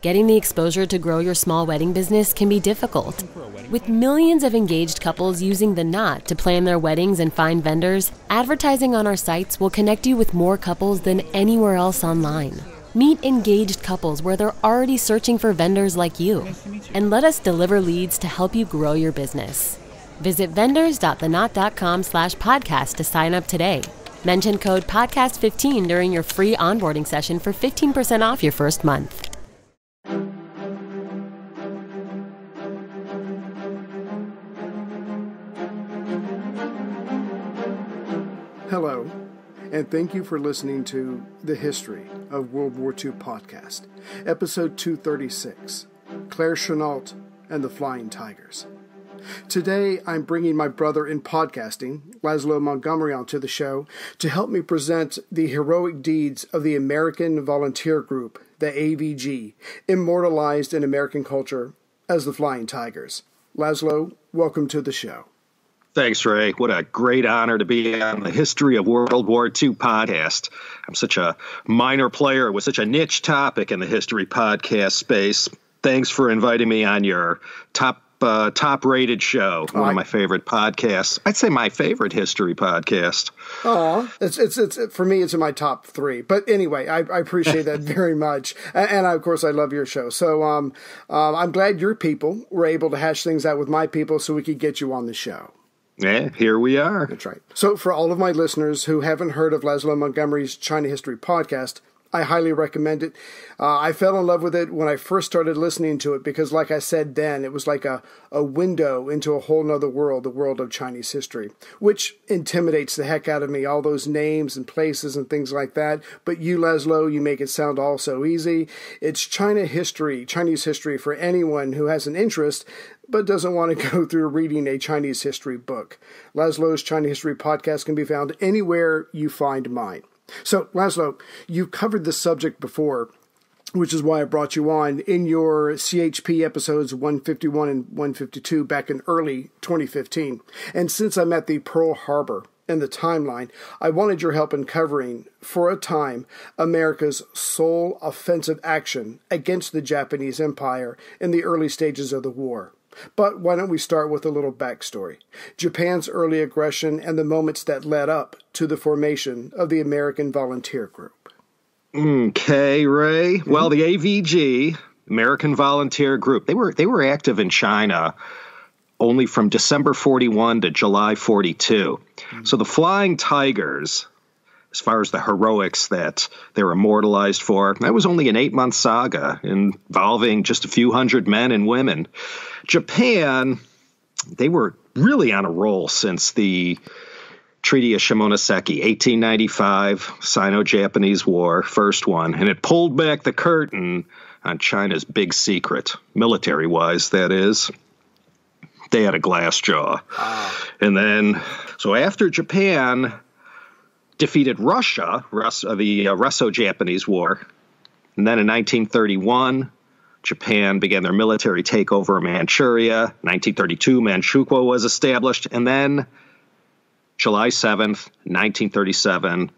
getting the exposure to grow your small wedding business can be difficult. With millions of engaged couples using The Knot to plan their weddings and find vendors, advertising on our sites will connect you with more couples than anywhere else online. Meet engaged couples where they're already searching for vendors like you, and let us deliver leads to help you grow your business. Visit vendors.thenot.com/podcast to sign up today. Mention code podcast15 during your free onboarding session for 15% off your first month. Hello, and thank you for listening to The History of World War II podcast, episode 236, Claire Chennault and the Flying Tigers. Today, I'm bringing my brother in podcasting, Laszlo Montgomery, onto the show to help me present the heroic deeds of the American Volunteer Group, the AVG, immortalized in American culture as the Flying Tigers. Laszlo, welcome to the show. Thanks, Ray. What a great honor to be on the History of World War II podcast. I'm such a minor player with such a niche topic in the history podcast space. Thanks for inviting me on your top-rated show, one of my favorite podcasts. I'd say my favorite history podcast. It's for me, it's in my top 3. But anyway, I appreciate that very much. And of course, I love your show. So I'm glad your people were able to hash things out with my people so we could get you on the show. Yeah, here we are. That's right. So for all of my listeners who haven't heard of Laszlo Montgomery's China History podcast, I highly recommend it. I fell in love with it when I first started listening to it because, like I said then, it was like a window into a whole nother world, the world of Chinese history, which intimidates the heck out of me, all those names and places and things like that. But you, Laszlo, you make it sound all so easy. It's China history, Chinese history for anyone who has an interest but doesn't want to go through reading a Chinese history book. Laszlo's China History podcast can be found anywhere you find mine. So, Laszlo, you've covered this subject before, which is why I brought you on in your CHP episodes 151 and 152 back in early 2015. And since I'm at the Pearl Harbor in the timeline, I wanted your help in covering, for a time, America's sole offensive action against the Japanese Empire in the early stages of the war. But why don't we start with a little backstory? Japan's early aggression and the moments that led up to the formation of the American Volunteer Group. Okay, Ray. Well, the AVG, American Volunteer Group, they were active in China only from December 41 to July 42. So the Flying Tigers, as far as the heroics that they were immortalized for, that was only an 8-month saga involving just a few hundred men and women. Japan, they were really on a roll since the Treaty of Shimonoseki, 1895, Sino-Japanese War, first one, and it pulled back the curtain on China's big secret, military-wise, that is. They had a glass jaw. And then, so after Japan defeated Russia, the Russo-Japanese War, and then in 1931, Japan began their military takeover of Manchuria. 1932, Manchukuo was established. And then July 7th, 1937,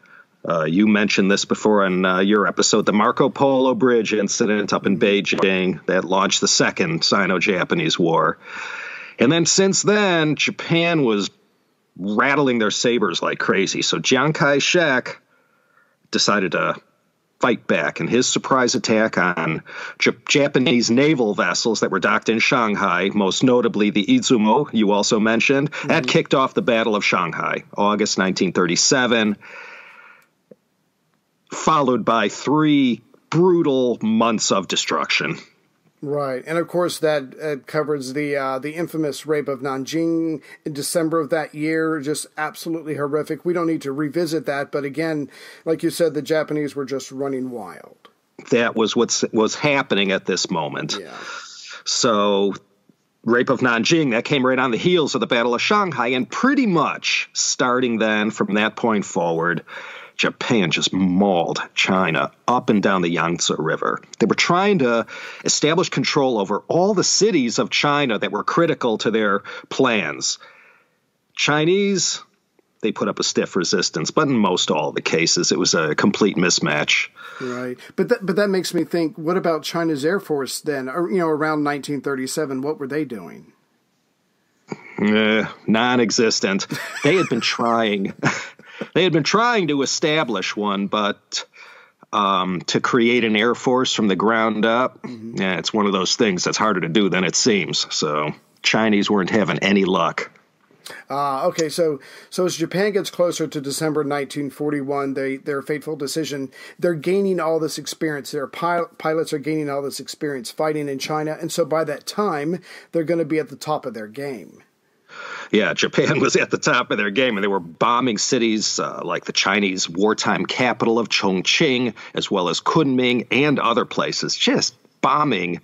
you mentioned this before on your episode, the Marco Polo Bridge incident up in Beijing that launched the Second Sino-Japanese War. And then since then, Japan was rattling their sabers like crazy. So Chiang Kai-shek decided to fight back, and his surprise attack on Japanese naval vessels that were docked in Shanghai, most notably the Izumo, you also mentioned, that kicked off the Battle of Shanghai, August 1937, followed by 3 brutal months of destruction. Right, and of course that covers the infamous rape of Nanjing in December of that year. Just absolutely horrific. We don't need to revisit that, but again, like you said, the Japanese were just running wild. That was what was happening at this moment. Yeah. So, rape of Nanjing, that came right on the heels of the Battle of Shanghai, and pretty much starting then from that point forward, Japan just mauled China up and down the Yangtze River. They were trying to establish control over all the cities of China that were critical to their plans. Chinese, they put up a stiff resistance, but in most all the cases, it was a complete mismatch. Right. But that makes me think, what about China's Air Force then? Or, around 1937, what were they doing? Non-existent. They had been trying. They had been trying to establish one, but to create an air force from the ground up, it's one of those things that's harder to do than it seems. So Chinese weren't having any luck. Okay, so as Japan gets closer to December 1941, their fateful decision, they're gaining all this experience. Their pilots are gaining all this experience fighting in China, and so by that time, they're going to be at the top of their game. Yeah, Japan was at the top of their game, and they were bombing cities like the Chinese wartime capital of Chongqing, as well as Kunming and other places, just bombing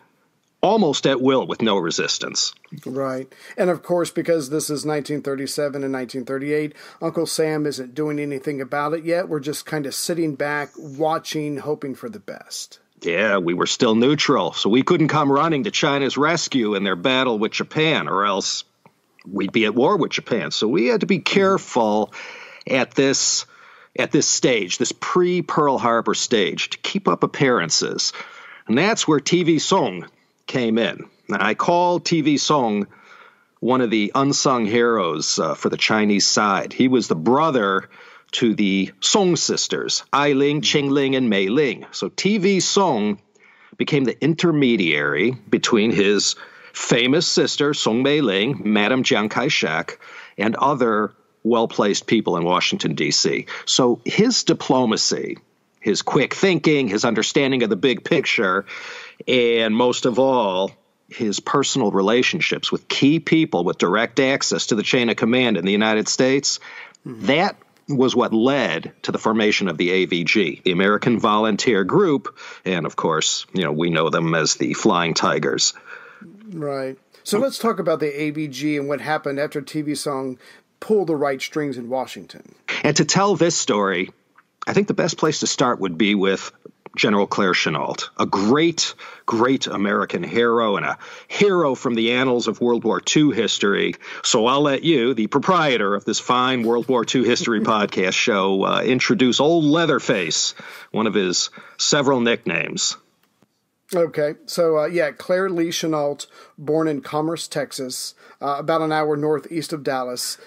almost at will with no resistance. Right. And of course, because this is 1937 and 1938, Uncle Sam isn't doing anything about it yet. We're just kind of sitting back, watching, hoping for the best. Yeah, we were still neutral, so we couldn't come running to China's rescue in their battle with Japan, or else we'd be at war with Japan. So we had to be careful at this stage, this pre-Pearl Harbor stage, to keep up appearances. And that's where TV Song came in. Now, I call TV Song one of the unsung heroes for the Chinese side. He was the brother to the Song sisters, Ai Ling, Qing Ling, and Mei Ling. So TV Song became the intermediary between his famous sister, Song Mei Ling, Madame Chiang Kai-shek, and other well-placed people in Washington, D.C. So his diplomacy, his quick thinking, his understanding of the big picture, and most of all, his personal relationships with key people with direct access to the chain of command in the United States, that was what led to the formation of the AVG, the American Volunteer Group, and of course, we know them as the Flying Tigers. Right. So let's talk about the AVG and what happened after TV Song pulled the right strings in Washington. And to tell this story, I think the best place to start would be with General Claire Chennault, a great, great American hero and a hero from the annals of World War II history. So I'll let you, the proprietor of this fine World War II history podcast show, introduce Old Leatherface, one of his several nicknames. Okay, so Claire Lee Chennault, born in Commerce, Texas, about an hour northeast of Dallas.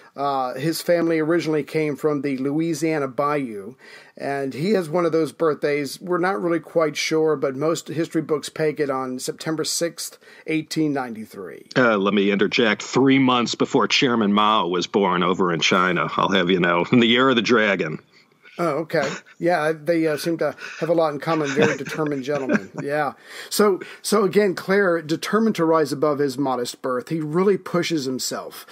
His family originally came from the Louisiana Bayou, and he has one of those birthdays. We're not really quite sure, but most history books peg it on September 6th, 1893. Let me interject. 3 months before Chairman Mao was born over in China, I'll have you know, in the year of the dragon. Oh, okay. Yeah, they seem to have a lot in common. Very determined gentlemen. Yeah. So again, Claire, determined to rise above his modest birth, he really pushes himself.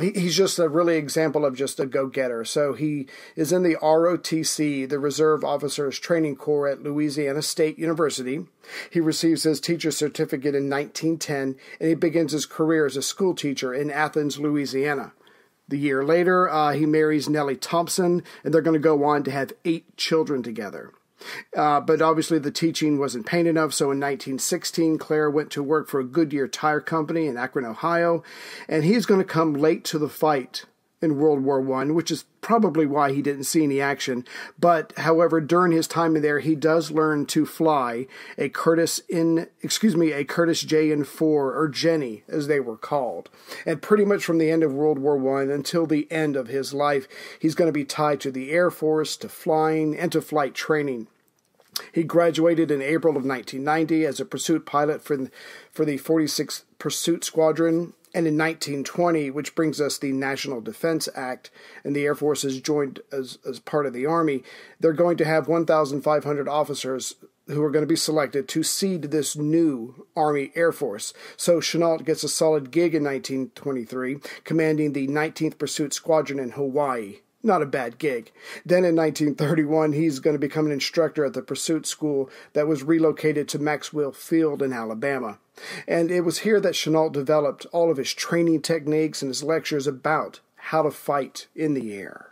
He's just a really example of just a go-getter. So he is in the ROTC, the Reserve Officers Training Corps at Louisiana State University. He receives his teacher's certificate in 1910, and he begins his career as a school teacher in Athens, Louisiana. The year later, he marries Nellie Thompson, and they're going to go on to have 8 children together. But obviously the teaching wasn't paying enough, so in 1916, Claire went to work for a Goodyear Tire Company in Akron, Ohio, and he's going to come late to the fight in World War I, which is probably why he didn't see any action. But, however, during his time in there, he does learn to fly a Curtiss JN-4, or Jenny, as they were called. And pretty much from the end of World War I until the end of his life, he's going to be tied to the Air Force, to flying, and to flight training. He graduated in April of 1990 as a pursuit pilot for the 46th Pursuit Squadron. And in 1920, which brings us the National Defense Act, and the Air Force has joined as part of the Army, they're going to have 1,500 officers who are going to be selected to seed this new Army Air Force. So Chennault gets a solid gig in 1923, commanding the 19th Pursuit Squadron in Hawaii. Not a bad gig. Then in 1931, he's going to become an instructor at the pursuit school that was relocated to Maxwell Field in Alabama. And it was here that Chennault developed all of his training techniques and his lectures about how to fight in the air.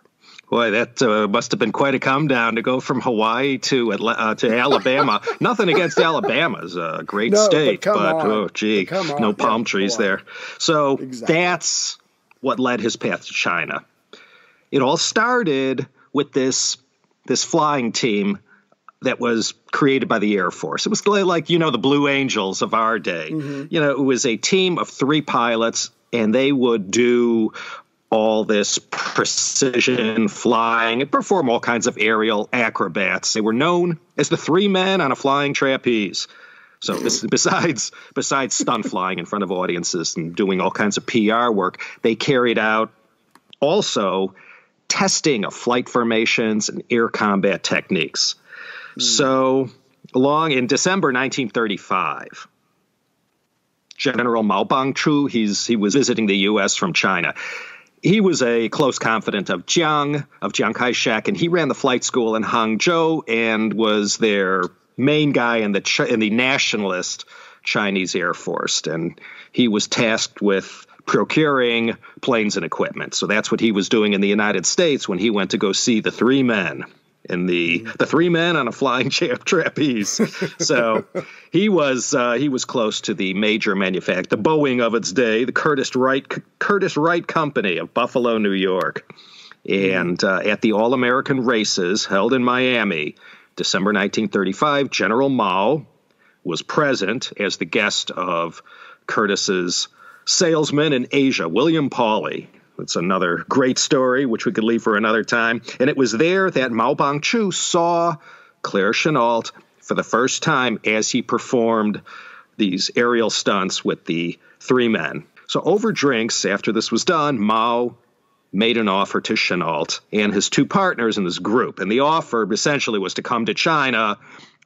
Boy, that must have been quite a come down to go from Hawaii to Alabama. Nothing against Alabama. It's a great state, but no palm trees there. So That's what led his path to China. It all started with this flying team that was created by the Air Force. It was like, the Blue Angels of our day. Mm-hmm. It was a team of 3 pilots, and they would do all this precision flying and perform all kinds of aerial acrobats. They were known as the 3 men on a flying trapeze. So besides stunt flying in front of audiences and doing all kinds of PR work, they carried out also testing of flight formations and air combat techniques. So in December 1935, General Mao Bangchu, he was visiting the U.S. from China. He was a close confidant of Chiang Kai-shek, and he ran the flight school in Hangzhou and was their main guy in the nationalist Chinese Air Force. And he was tasked with procuring planes and equipment. So that's what he was doing in the United States when he went to go see the 3 men. In the 3 men on a flying trapeze. So he was close to the major manufacturer, the Boeing of its day, the Curtiss Wright Company of Buffalo, New York. And at the All-American races held in Miami, December 1935, General Mao was present as the guest of Curtiss's salesman in Asia, William Pauly. It's another great story, which we could leave for another time. And it was there that Mao Bangchu saw Claire Chennault for the first time as he performed these aerial stunts with the 3 men. So over drinks, after this was done, Mao made an offer to Chennault and his 2 partners in this group. And the offer essentially was to come to China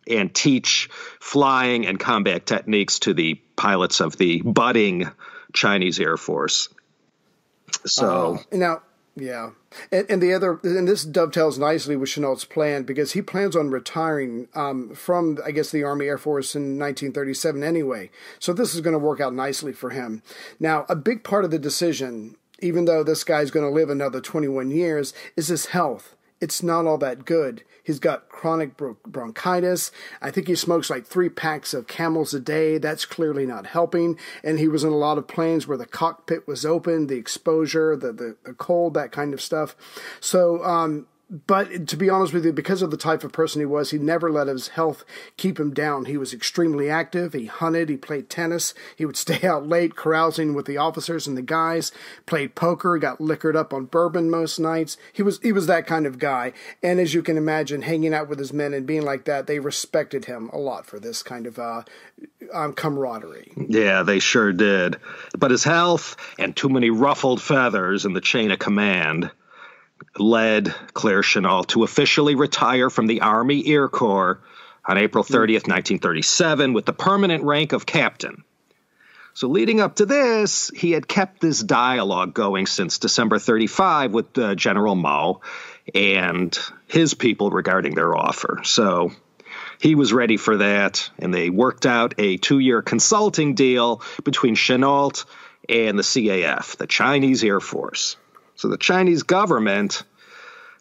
and teach flying and combat techniques to the pilots of the budding Chinese Air Force. So now, yeah, and this dovetails nicely with Chennault's plan, because he plans on retiring from, I guess, the Army Air Force in 1937 anyway. So this is going to work out nicely for him. Now, a big part of the decision, even though this guy's going to live another 21 years, is his health. It's not all that good. He's got chronic bronchitis. I think he smokes like 3 packs of Camels a day. That's clearly not helping. And he was in a lot of planes where the cockpit was open, the exposure, the cold, that kind of stuff. So, but to be honest with you, because of the type of person he was, he never let his health keep him down. He was extremely active. He hunted. He played tennis. He would stay out late carousing with the officers and the guys, played poker, got liquored up on bourbon most nights. He was that kind of guy. And as you can imagine, hanging out with his men and being like that, they respected him a lot for this kind of camaraderie. Yeah, they sure did. But his health and too many ruffled feathers in the chain of command led Claire Chennault to officially retire from the Army Air Corps on April 30th, 1937, with the permanent rank of captain. So leading up to this, he had kept this dialogue going since December 35 with General Mao and his people regarding their offer. So he was ready for that, and they worked out a 2-year consulting deal between Chennault and the CAF, the Chinese Air Force. So the Chinese government,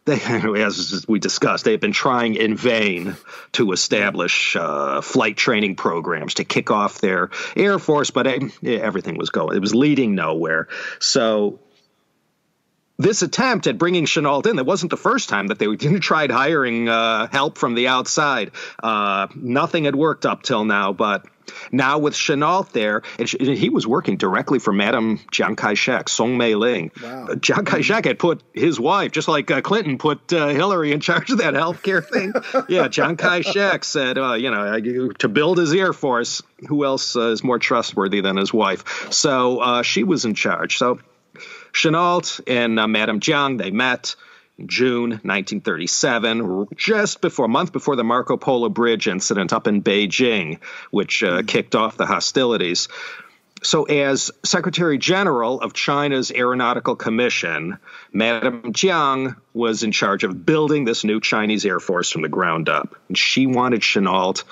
as we discussed, they've been trying in vain to establish flight training programs to kick off their Air Force, but everything was going. It was leading nowhere. So this attempt at bringing Chennault in, that wasn't the first time that they tried hiring help from the outside. Nothing had worked up till now, but now with Chennault there, and he was working directly for Madame Chiang Kai-shek, Song Mei-ling. Wow. Chiang Kai-shek had put his wife, just like Clinton put Hillary in charge of that healthcare thing. Yeah, Chiang Kai-shek said, to build his Air Force, who else is more trustworthy than his wife? So she was in charge. So Chennault and Madame Jiang, they met in June 1937, just a month before the Marco Polo Bridge incident up in Beijing, which kicked off the hostilities. So as Secretary General of China's Aeronautical Commission, Madame Jiang was in charge of building this new Chinese Air Force from the ground up. And she wanted Chennault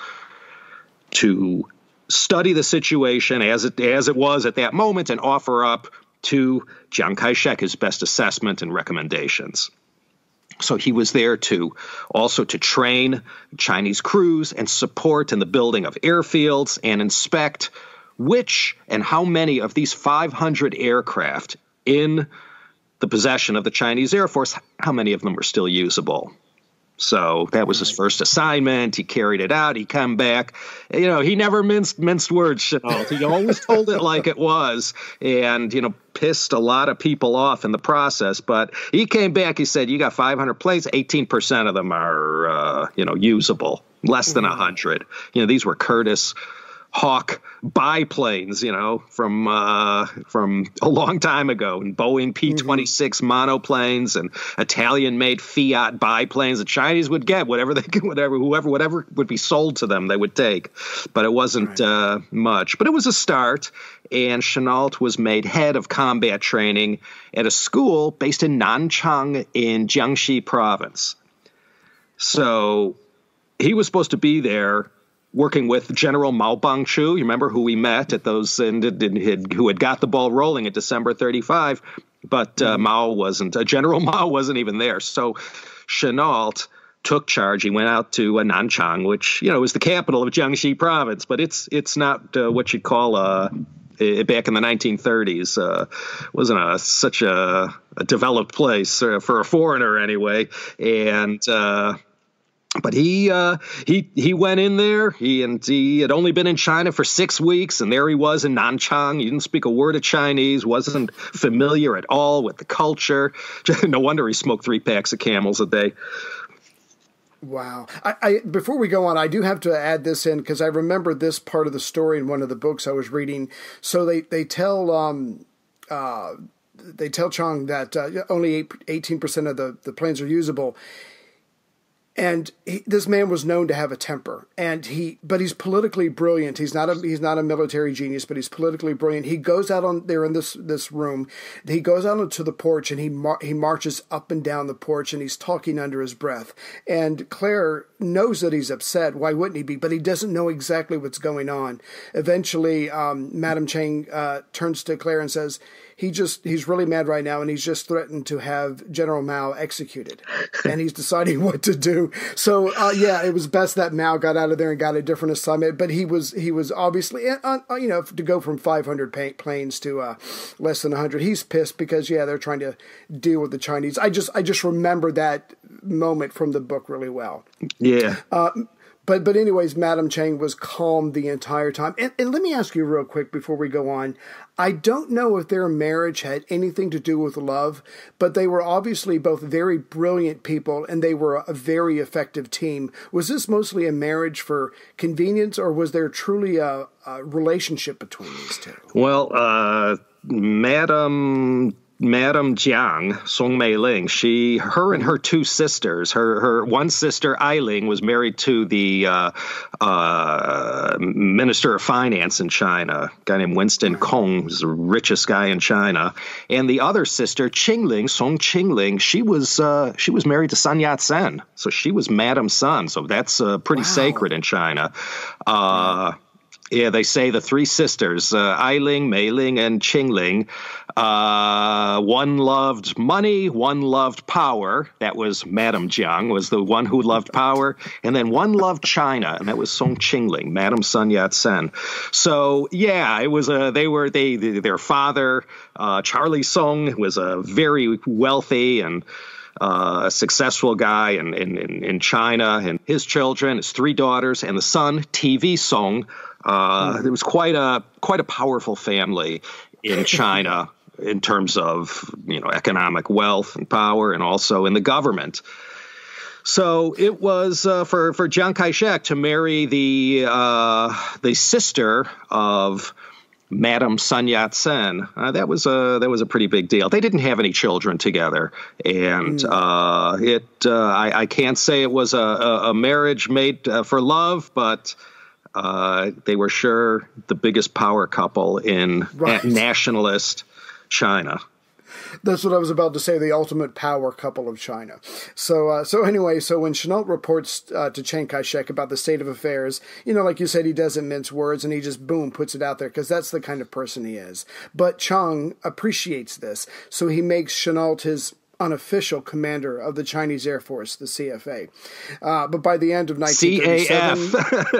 to study the situation as it was at that moment and offer up to Chiang Kai-shek his best assessment and recommendations. So he was there to train Chinese crews and support in the building of airfields and inspect which and how many of these 500 aircraft in the possession of the Chinese Air Force, how many of them were still usable. So that was his first assignment. He carried it out. He come back. He never minced words, Chennault. He always told it like it was, and, pissed a lot of people off in the process. But he came back. He said, you got 500 planes. 18% of them are, usable. Less than 100. These were Curtiss Hawk biplanes, from a long time ago, and Boeing P-26 monoplanes and Italian-made Fiat biplanes. The Chinese would get whatever would be sold to them, they would take. But it wasn't much. But it was a start, and Chennault was made head of combat training at a school based in Nanchang in Jiangxi province. So he was supposed to be there working with General Mao Bangchu, you remember, who we met at those, who had got the ball rolling in December 35, but General Mao wasn't even there. So Chennault took charge. He went out to Nanchang, which, is the capital of Jiangxi province, but it's not what you'd call back in the 1930s, wasn't such a developed place for a foreigner anyway. And but he went in there. He had only been in China for 6 weeks, and there he was in Nanchang. He didn't speak a word of Chinese, wasn't familiar at all with the culture. No wonder he smoked 3 packs of Camels a day. Wow. I before we go on, I do have to add this in because I remember this part of the story in one of the books I was reading. So they tell Chang that only 18% of the planes are usable. And this man was known to have a temper, but he's politically brilliant. He's not a military genius, but he's politically brilliant. He goes out on there in this room. He goes out onto the porch and he marches up and down the porch and he's talking under his breath. And Claire knows that he's upset. Why wouldn't he be? But he doesn't know exactly what's going on. Eventually, Madame Chang turns to Claire and says, he's really mad right now, and he's just threatened to have General Mao executed, and he's deciding what to do. So, it was best that Mao got out of there and got a different assignment. But he was obviously, to go from 500 planes to less than 100. He's pissed because they're trying to deal with the Chinese. I just remember that moment from the book really well. Yeah. But anyways, Madame Chang was calm the entire time. And let me ask you real quick before we go on. I don't know if their marriage had anything to do with love, but they were obviously both very brilliant people, and they were a very effective team. Was this mostly a marriage for convenience, or was there truly a relationship between these two? Well, Madame Jiang, Song Mei-ling, her and her 2 sisters, her one sister, Ai-ling, was married to the Minister of Finance in China, a guy named Winston Kong, who's the richest guy in China. And the other sister, Qingling, Song Qingling, she was married to Sun Yat-sen. So she was Madame Sun. So that's pretty sacred in China. Yeah, they say the 3 sisters, Ai-ling, Mei-ling, and Qingling, one loved money, one loved power. That was Madame Jiang, was the one who loved power. And then one loved China, and that was Song Qingling, Madame Sun Yat-sen. So, it was their father, Charlie Song, was a very wealthy and a successful guy in China, and his children, his 3 daughters, and the son, TV Song. It was quite a powerful family in China in terms of economic wealth and power, and also in the government. So it was for Chiang Kai-shek to marry the sister of Madame Sun Yat-sen. That was a pretty big deal. They didn't have any children together, and I can't say it was a marriage made for love, but they were sure the biggest power couple in nationalist China. That's what I was about to say, the ultimate power couple of China. So anyway, when Chennault reports to Chiang Kai-shek about the state of affairs, like you said, he doesn't mince words, and he just, boom, puts it out there, because that's the kind of person he is. But Chang appreciates this, so he makes Chennault his unofficial commander of the Chinese Air Force, the CFA. But by the end of 1937,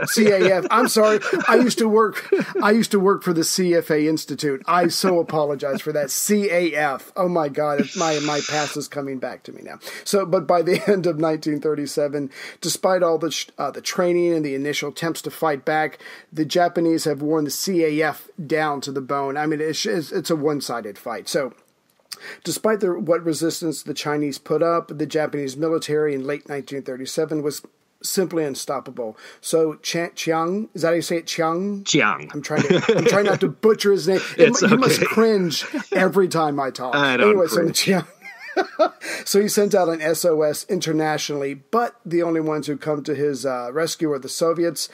CAF. I'm sorry. I used to work for the CFA Institute. I so apologize for that. CAF. Oh my God, my past is coming back to me now. But by the end of 1937, despite all the training and the initial attempts to fight back, the Japanese have worn the CAF down to the bone. I mean, it's a one-sided fight. So, despite what resistance the Chinese put up, the Japanese military in late 1937 was simply unstoppable. So Chiang, is that how you say it? Chiang? I'm trying not to butcher his name. You must cringe every time I talk. I don't cringe. So Chiang. So he sent out an SOS internationally, but the only ones who come to his rescue are the Soviets.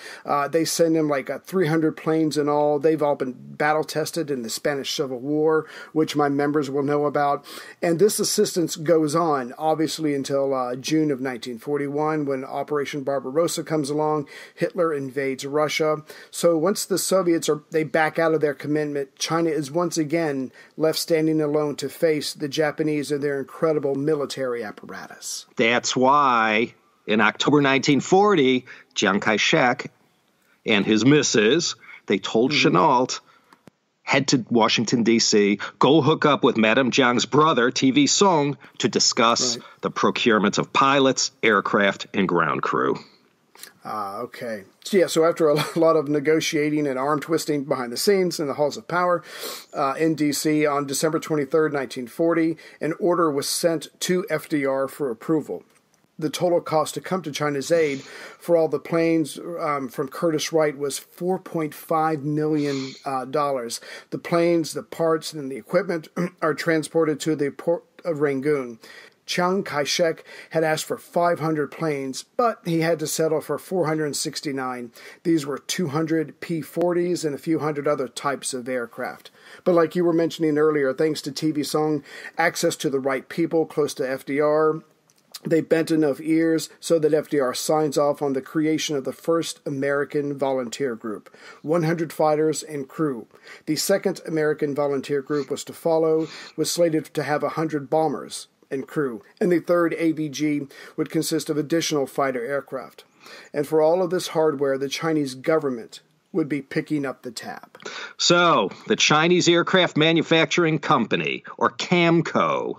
They send him like 300 planes in all. They've all been battle-tested in the Spanish Civil War, which my members will know about. And this assistance goes on, obviously, until June of 1941, when Operation Barbarossa comes along. Hitler invades Russia. So once the Soviets they back out of their commitment, China is once again left standing alone to face the Japanese and their incredible military apparatus. That's why in October 1940, Chiang Kai-shek and his missus, they told Chennault, head to Washington, D.C., go hook up with Madame Jiang's brother, TV Song, to discuss the procurement of pilots, aircraft, and ground crew. Okay. So after a lot of negotiating and arm twisting behind the scenes in the halls of power in D.C. on December 23rd, 1940, an order was sent to FDR for approval. The total cost to come to China's aid for all the planes from Curtiss Wright was $4.5 million. The planes, the parts, and the equipment are transported to the port of Rangoon. Chiang Kai-shek had asked for 500 planes, but he had to settle for 469. These were 200 P-40s and a few hundred other types of aircraft. But like you were mentioning earlier, thanks to TV Song, access to the right people close to FDR, they bent enough ears so that FDR signs off on the creation of the first American volunteer group, 100 fighters and crew. The second American volunteer group was to follow, was slated to have 100 bombers and crew, and the third AVG would consist of additional fighter aircraft. And for all of this hardware, the Chinese government would be picking up the tab. So, the Chinese Aircraft Manufacturing Company, or CAMCO,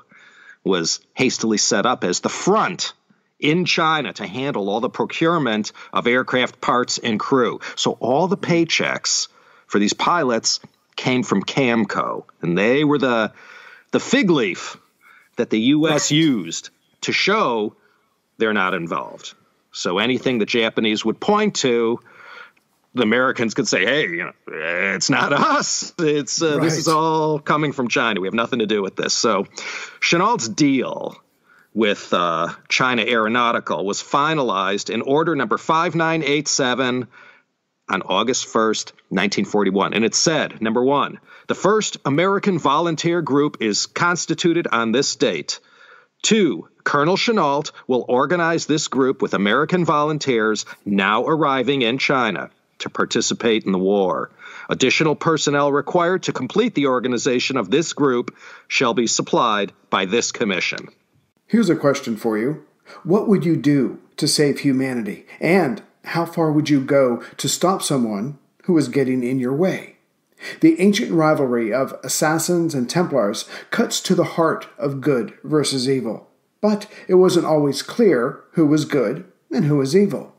was hastily set up as the front in China to handle all the procurement of aircraft parts and crew. So all the paychecks for these pilots came from CAMCO, and they were the fig leaf that the U.S. used to show they're not involved. So anything the Japanese would point to, the Americans could say, hey, it's not us. This is all coming from China. We have nothing to do with this. So Chennault's deal with China Aeronautical was finalized in order number 5987 on August 1st, 1941. And it said, number one, the first American volunteer group is constituted on this date. 2, Colonel Chennault will organize this group with American volunteers now arriving in China to participate in the war. Additional personnel required to complete the organization of this group shall be supplied by this commission. Here's a question for you. What would you do to save humanity? And how far would you go to stop someone who is getting in your way? The ancient rivalry of assassins and Templars cuts to the heart of good versus evil. But it wasn't always clear who was good and who was evil.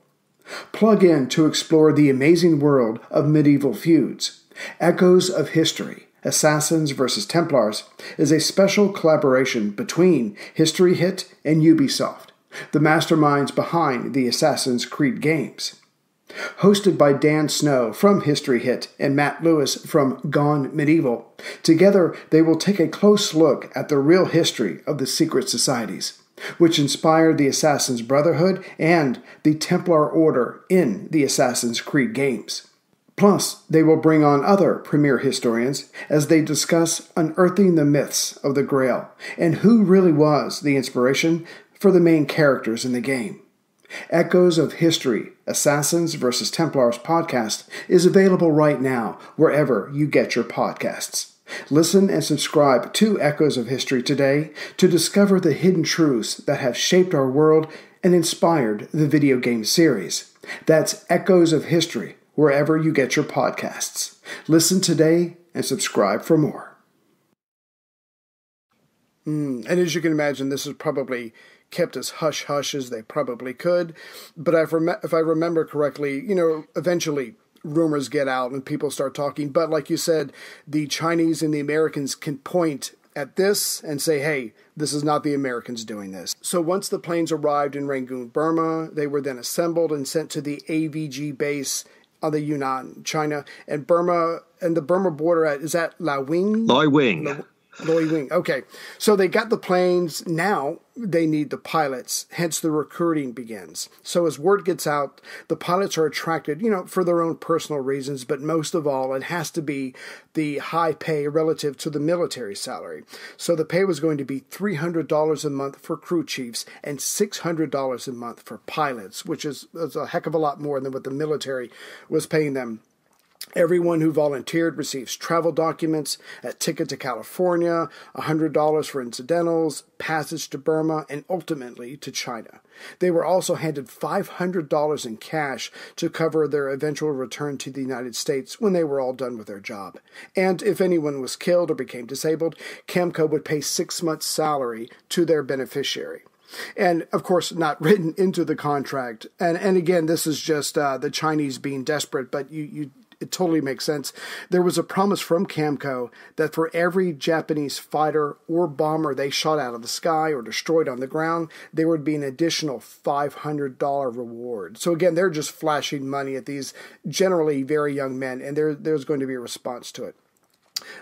Plug in to explore the amazing world of medieval feuds. Echoes of History, Assassins versus Templars, is a special collaboration between History Hit and Ubisoft, the masterminds behind the Assassin's Creed games. Hosted by Dan Snow from History Hit and Matt Lewis from Gone Medieval, together they will take a close look at the real history of the secret societies, which inspired the Assassin's Brotherhood and the Templar Order in the Assassin's Creed games. Plus, they will bring on other premier historians as they discuss unearthing the myths of the Grail and who really was the inspiration for the main characters in the game. Echoes of History, Assassins vs. Templars podcast is available right now wherever you get your podcasts. Listen and subscribe to Echoes of History today to discover the hidden truths that have shaped our world and inspired the video game series. That's Echoes of History, wherever you get your podcasts. Listen today and subscribe for more. And as you can imagine, this is probably kept as hush-hush as they probably could. But if I remember correctly, eventually rumors get out and people start talking. But like you said, the Chinese and the Americans can point at this and say, hey, this is not the Americans doing this. So once the planes arrived in Rangoon, Burma, they were then assembled and sent to the AVG base on the Yunnan, China. And Burma, and the Burma border is that Lawing? Loy-Wing. Loy-Wing. Okay. So they got the planes. Now they need the pilots. Hence the recruiting begins. So as word gets out, the pilots are attracted, for their own personal reasons. But most of all, it has to be the high pay relative to the military salary. So the pay was going to be $300 a month for crew chiefs and $600 a month for pilots, which is a heck of a lot more than what the military was paying them. Everyone who volunteered receives travel documents, a ticket to California, $100 for incidentals, passage to Burma, and ultimately to China. They were also handed $500 in cash to cover their eventual return to the United States when they were all done with their job. And if anyone was killed or became disabled, Camco would pay 6 months' salary to their beneficiary. And, of course, not written into the contract. And again, this is just the Chinese being desperate, but it totally makes sense. There was a promise from Camco that for every Japanese fighter or bomber they shot out of the sky or destroyed on the ground, there would be an additional $500 reward. So again, they're just flashing money at these generally very young men, and there's going to be a response to it.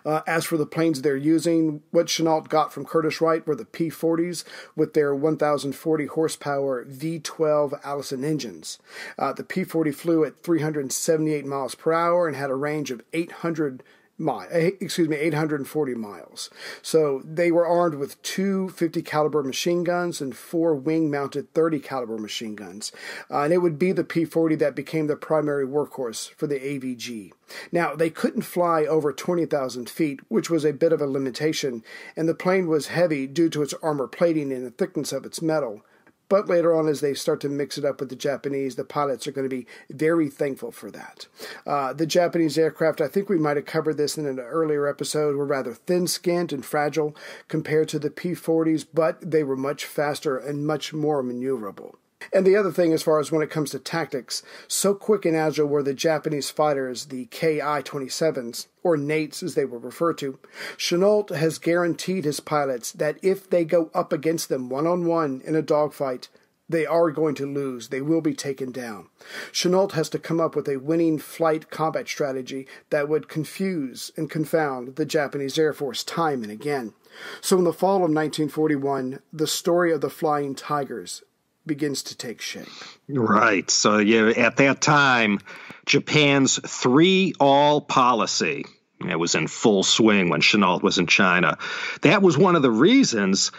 As for the planes they're using, what Chennault got from Curtiss-Wright were the P-40s with their 1,040 horsepower V12 Allison engines. The P-40 flew at 378 miles per hour and had a range of 840 miles. So they were armed with 2 50 caliber machine guns and 4 wing-mounted 30 caliber machine guns. And it would be the P-40 that became the primary workhorse for the AVG. Now, they couldn't fly over 20,000 feet, which was a bit of a limitation, and the plane was heavy due to its armor plating and the thickness of its metal. But later on, as they start to mix it up with the Japanese, the pilots are going to be very thankful for that. The Japanese aircraft, I think we might have covered this in an earlier episode, were rather thin-skinned and fragile compared to the P-40s, but they were much faster and much more maneuverable. And the other thing, as far as when it comes to tactics, so quick and agile were the Japanese fighters, the Ki-27s, or Nates as they were referred to. Chennault has guaranteed his pilots that if they go up against them one-on-one in a dogfight, they are going to lose. They will be taken down. Chennault has to come up with a winning flight combat strategy that would confuse and confound the Japanese Air Force time and again. So in the fall of 1941, the story of the Flying Tigers begins to take shape. Right. So at that time, Japan's 3-all policy, it was in full swing when Chennault was in China. That was one of the reasons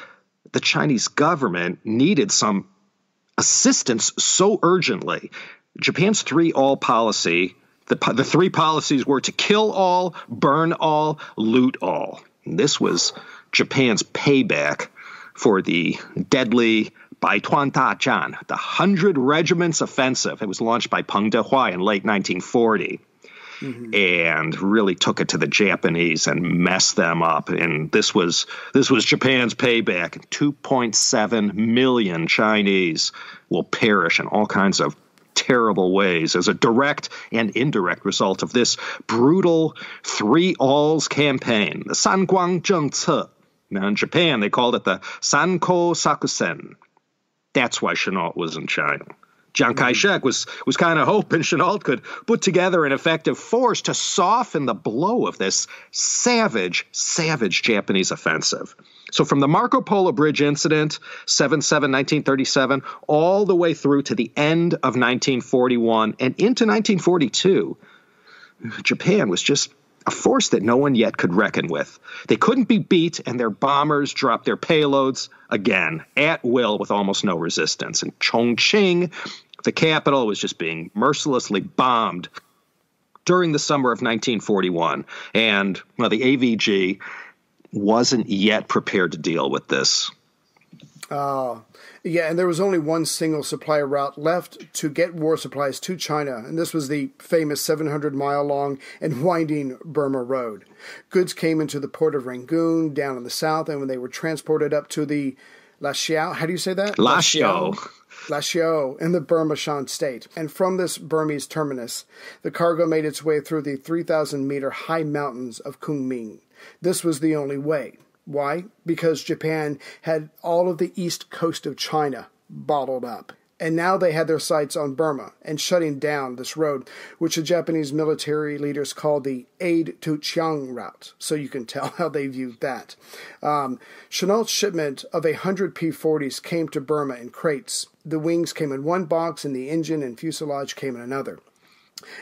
the Chinese government needed some assistance so urgently. Japan's 3-all policy, the 3 policies were to kill all, burn all, loot all. And this was Japan's payback for the deadly Baituan-Ta-Chan, the 100 Regiments Offensive. It was launched by Peng Dehuai in late 1940 and really took it to the Japanese and messed them up. And this was Japan's payback. 2.7 million Chinese will perish in all kinds of terrible ways as a direct and indirect result of this brutal 3-alls campaign, the Sanguang Zhengce. Now in Japan, they called it the Sanko Sakusen. That's why Chennault was in China. Chiang Kai-shek was kind of hoping Chennault could put together an effective force to soften the blow of this savage Japanese offensive. So from the Marco Polo Bridge incident, 7/7/1937, all the way through to the end of 1941 and into 1942, Japan was just a force that no one yet could reckon with. They couldn't be beat, and their bombers dropped their payloads again at will with almost no resistance. And Chongqing, the capital, was just being mercilessly bombed during the summer of 1941. And well, the AVG wasn't yet prepared to deal with this. Yeah, and there was only one single supply route left to get war supplies to China, and this was the famous 700-mile-long and winding Burma Road. Goods came into the port of Rangoon down in the south, and when they were transported up to the Laszlo, how do you say that? Laszlo in the Burma Shan state. And from this Burmese terminus, the cargo made its way through the 3,000-meter high mountains of Kunming. This was the only way. Why? Because Japan had all of the east coast of China bottled up. And now they had their sights on Burma and shutting down this road, which the Japanese military leaders called the Aid to Chiang route. So you can tell how they viewed that. Chennault's shipment of 100 P-40s came to Burma in crates. The wings came in one box and the engine and fuselage came in another.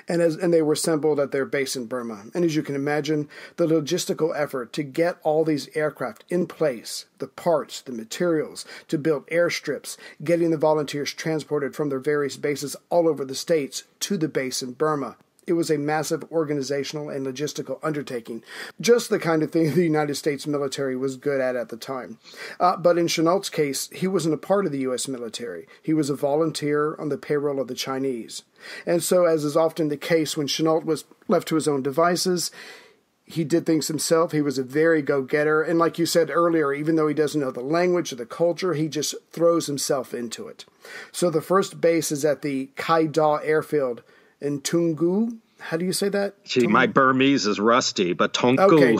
And they were assembled at their base in Burma. And as you can imagine, the logistical effort to get all these aircraft in place, the parts, the materials, to build airstrips, getting the volunteers transported from their various bases all over the states to the base in Burma. It was a massive organizational and logistical undertaking, just the kind of thing the United States military was good at the time. But in Chennault's case, he wasn't a part of the U.S. military. He was a volunteer on the payroll of the Chinese. And so, as is often the case when Chennault was left to his own devices, he did things himself. He was a very go-getter. And like you said earlier, even though he doesn't know the language or the culture, he just throws himself into it. So the first base is at the Kai Da airfield in Tungu. How do you say that? Gee, my Burmese is rusty, but Tungu. Okay.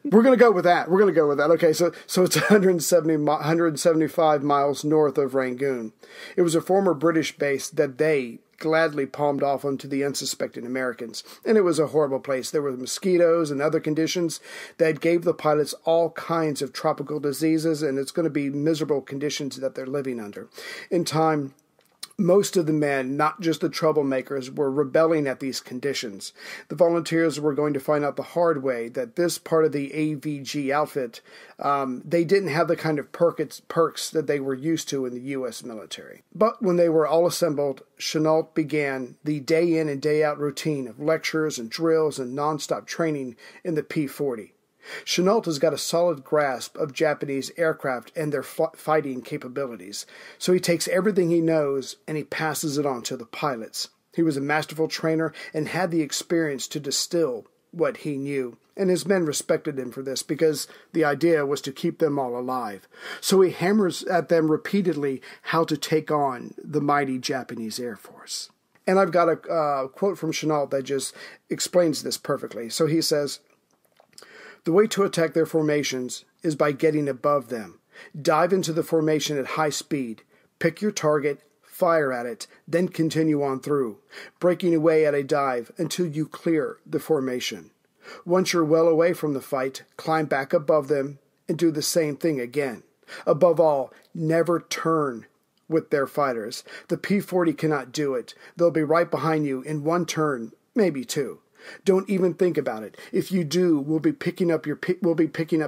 We're going to go with that. Okay, so it's 175 miles north of Rangoon. It was a former British base that they gladly palmed off onto the unsuspecting Americans. And it was a horrible place. There were mosquitoes and other conditions that gave the pilots all kinds of tropical diseases, and it's going to be miserable conditions that they're living under. In time, most of the men, not just the troublemakers, were rebelling at these conditions. The volunteers were going to find out the hard way that this part of the AVG outfit, they didn't have the kind of perks that they were used to in the U.S. military. But when they were all assembled, Chennault began the day-in and day-out routine of lectures and drills and nonstop training in the P-40. Chennault has got a solid grasp of Japanese aircraft and their fighting capabilities, so he takes everything he knows and he passes it on to the pilots. He was a masterful trainer and had the experience to distill what he knew, and his men respected him for this because the idea was to keep them all alive. So he hammers at them repeatedly how to take on the mighty Japanese Air Force. And I've got a quote from Chennault that just explains this perfectly. So he says, "The way to attack their formations is by getting above them. Dive into the formation at high speed. Pick your target, fire at it, then continue on through, breaking away at a dive until you clear the formation. Once you're well away from the fight, climb back above them and do the same thing again. Above all, never turn with their fighters. The P-40 cannot do it. They'll be right behind you in one turn, maybe two. Don't even think about it. If you do, we'll be picking up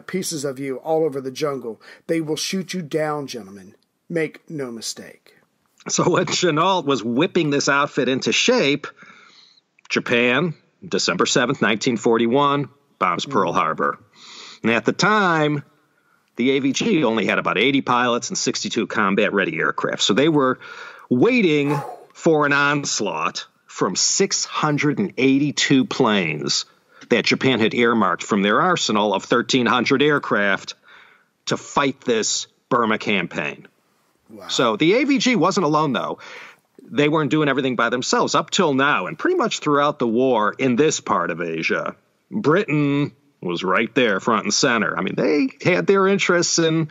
pieces of you all over the jungle. They will shoot you down, gentlemen. Make no mistake." So when Chennault was whipping this outfit into shape, Japan, December 7th, 1941, bombs Pearl Harbor. And at the time, the AVG only had about 80 pilots and 62 combat-ready aircraft. So they were waiting for an onslaught from 682 planes that Japan had earmarked from their arsenal of 1,300 aircraft to fight this Burma campaign. Wow. So the AVG wasn't alone, though. They weren't doing everything by themselves up till now, and pretty much throughout the war in this part of Asia. Britain was right there, front and center. I mean, they had their interests in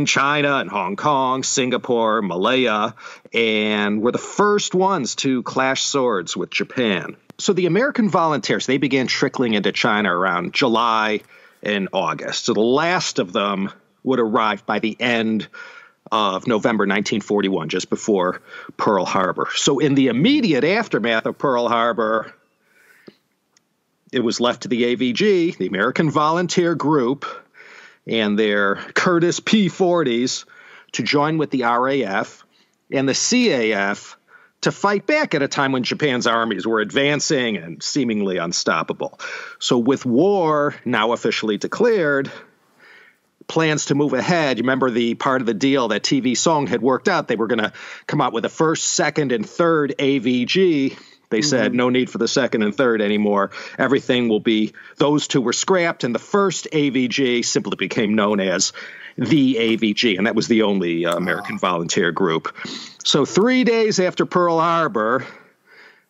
China and Hong Kong, Singapore, Malaya, and were the first ones to clash swords with Japan. So the American volunteers, they began trickling into China around July and August. So the last of them would arrive by the end of November 1941, just before Pearl Harbor. So in the immediate aftermath of Pearl Harbor, it was left to the AVG, the American Volunteer Group, and their Curtiss P-40s to join with the RAF and the CAF to fight back at a time when Japan's armies were advancing and seemingly unstoppable. So with war now officially declared, plans to move ahead. You remember the part of the deal that TV Song had worked out. They were going to come out with a first, second, and third AVG. They said no need for the second and third anymore. Everything will be, those two were scrapped, and the first AVG simply became known as the AVG, and that was the only American volunteer group. So 3 days after Pearl Harbor,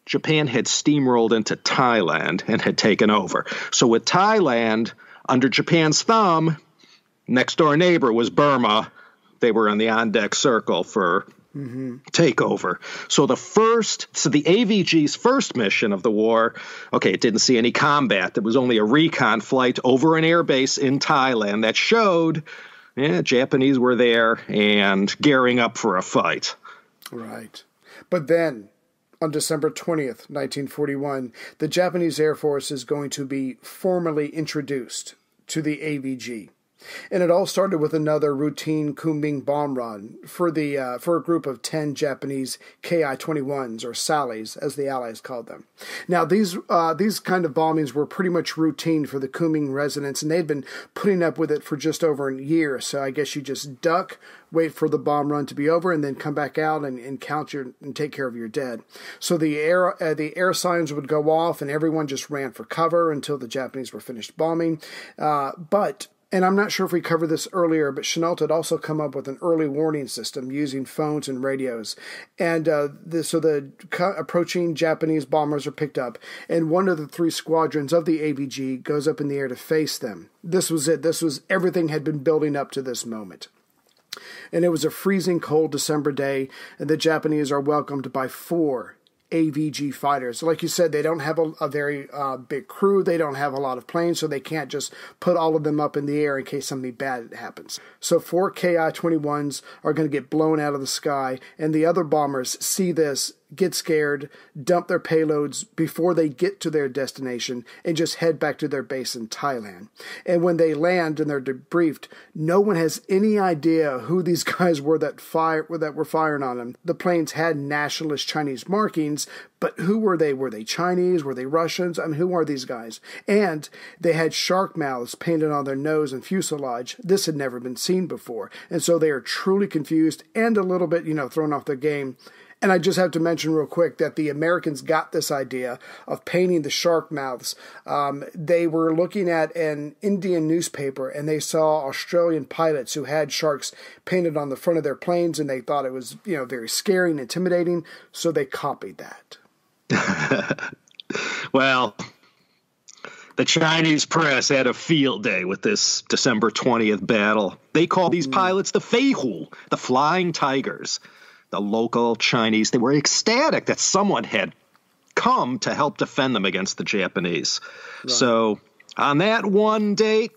Japan had steamrolled into Thailand and had taken over. So with Thailand under Japan's thumb, next door neighbor was Burma. They were on the on-deck circle for takeover. So the AVG's first mission of the war, it didn't see any combat. There was only a recon flight over an airbase in Thailand that showed Japanese were there and gearing up for a fight. Right. But then, on December 20th, 1941, the Japanese Air Force is going to be formally introduced to the AVG. And it all started with another routine Kunming bomb run for a group of 10 Japanese Ki-21s, or Sallies, as the Allies called them. Now, these kind of bombings were pretty much routine for the Kunming residents, and they'd been putting up with it for just over a year. So I guess you just duck, wait for the bomb run to be over, and then come back out and take care of your dead. So the air signs would go off, and everyone just ran for cover until the Japanese were finished bombing. And I'm not sure if we covered this earlier, but Chennault had also come up with an early warning system using phones and radios. And so the approaching Japanese bombers are picked up, and one of the 3 squadrons of the AVG goes up in the air to face them. This was it. Everything had been building up to this moment. And it was a freezing cold December day, and the Japanese are welcomed by 4 AVG fighters. Like you said, they don't have a very big crew. They don't have a lot of planes, so they can't just put all of them up in the air in case something bad happens. So 4 Ki-21s are going to get blown out of the sky, and the other bombers see this, get scared, dump their payloads before they get to their destination, and just head back to their base in Thailand. And when they land and they're debriefed, no one has any idea who these guys were that were firing on them. The planes had nationalist Chinese markings, but who were they? Were they Chinese? Were they Russians? I mean, who are these guys? And they had shark mouths painted on their nose and fuselage. This had never been seen before. And so they are truly confused and a little bit, thrown off their game. And I just have to mention real quick that the Americans got this idea of painting the shark mouths. They were looking at an Indian newspaper, and they saw Australian pilots who had sharks painted on the front of their planes, and they thought it was, very scary and intimidating, so they copied that. Well, the Chinese press had a field day with this December 20th battle. They called these pilots the Feihu, the Flying Tigers. The local Chinese, they were ecstatic that someone had come to help defend them against the Japanese. Right. So on that one date,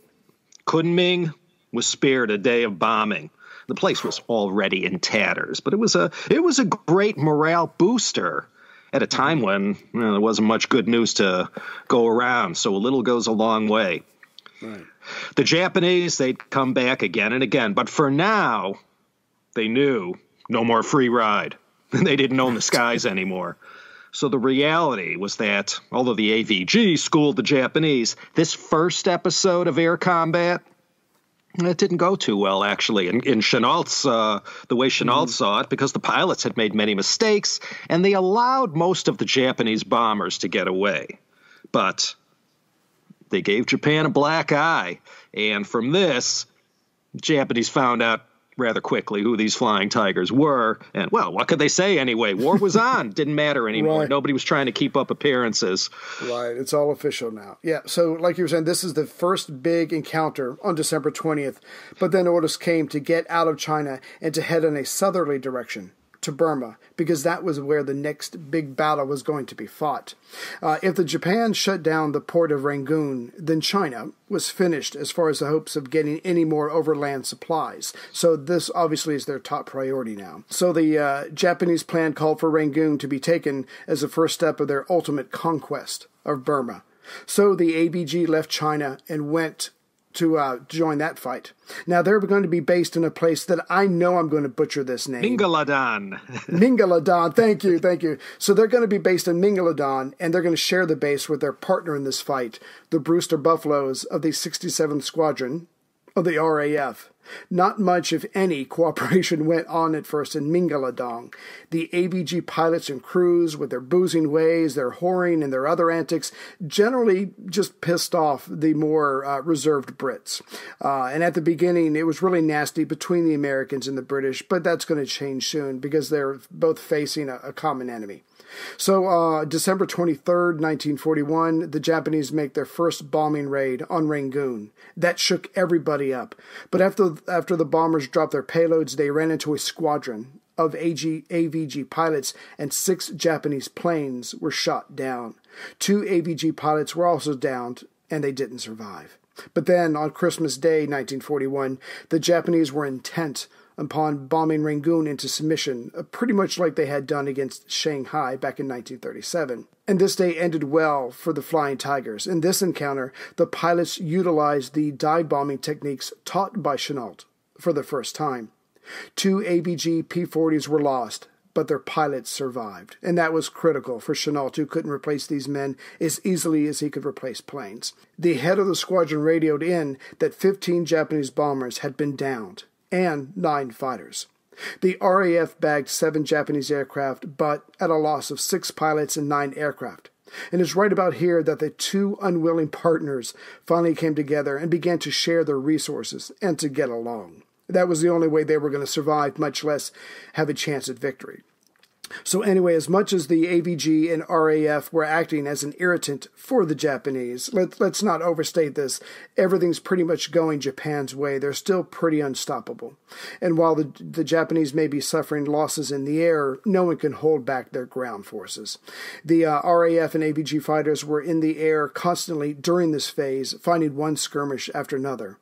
Kunming was spared a day of bombing. The place was already in tatters, but it was a great morale booster at a time when there wasn't much good news to go around. So a little goes a long way. Right. The Japanese, they'd come back again and again, but for now, they knew no more free ride. They didn't own the skies anymore. So the reality was that, although the AVG schooled the Japanese, this first episode of air combat, it didn't go too well, actually. In Chennault's, the way Chennault saw it, because the pilots had made many mistakes, and they allowed most of the Japanese bombers to get away. But they gave Japan a black eye, and from this, the Japanese found out rather quickly who these Flying Tigers were. And, well, what could they say anyway? War was on. Didn't matter anymore. Right. Nobody was trying to keep up appearances. Right. It's all official now. Yeah. So, like you were saying, this is the first big encounter on December 20th. But then orders came to get out of China and to head in a southerly direction to Burma, because that was where the next big battle was going to be fought. If the Japan shut down the port of Rangoon, then China was finished as far as the hopes of getting any more overland supplies. So this obviously is their top priority now. So the Japanese plan called for Rangoon to be taken as the first step of their ultimate conquest of Burma. So the AVG left China and went to join that fight. Now, they're going to be based in a place that I know I'm going to butcher this name. Mingaladan. Mingaladan, thank you. So they're going to be based in Mingaladan, and they're going to share the base with their partner in this fight, the Brewster Buffaloes of the 67th Squadron of the RAF. Not much, if any, cooperation went on at first in Mingaladong. The AVG pilots and crews, with their boozing ways, their whoring, and their other antics, generally just pissed off the more reserved Brits. And at the beginning, it was really nasty between the Americans and the British, but that's going to change soon because they're both facing a common enemy. So, December 23rd, 1941, the Japanese make their first bombing raid on Rangoon. That shook everybody up. But after the bombers dropped their payloads, they ran into a squadron of AVG pilots, and 6 Japanese planes were shot down. 2 AVG pilots were also downed, and they didn't survive. But then, on Christmas Day, 1941, the Japanese were intent upon bombing Rangoon into submission, pretty much like they had done against Shanghai back in 1937. And this day ended well for the Flying Tigers. In this encounter, the pilots utilized the dive bombing techniques taught by Chennault for the first time. 2 AVG P-40s were lost, but their pilots survived. And that was critical for Chennault, who couldn't replace these men as easily as he could replace planes. The head of the squadron radioed in that 15 Japanese bombers had been downed, and 9 fighters. The RAF bagged 7 Japanese aircraft, but at a loss of 6 pilots and 9 aircraft. And it's right about here that the 2 unwilling partners finally came together and began to share their resources and to get along. That was the only way they were going to survive, much less have a chance at victory. So anyway, as much as the AVG and RAF were acting as an irritant for the Japanese, let's not overstate this. Everything's pretty much going Japan's way. They're still pretty unstoppable. And while the Japanese may be suffering losses in the air, no one can hold back their ground forces. The RAF and AVG fighters were in the air constantly during this phase, finding one skirmish after another.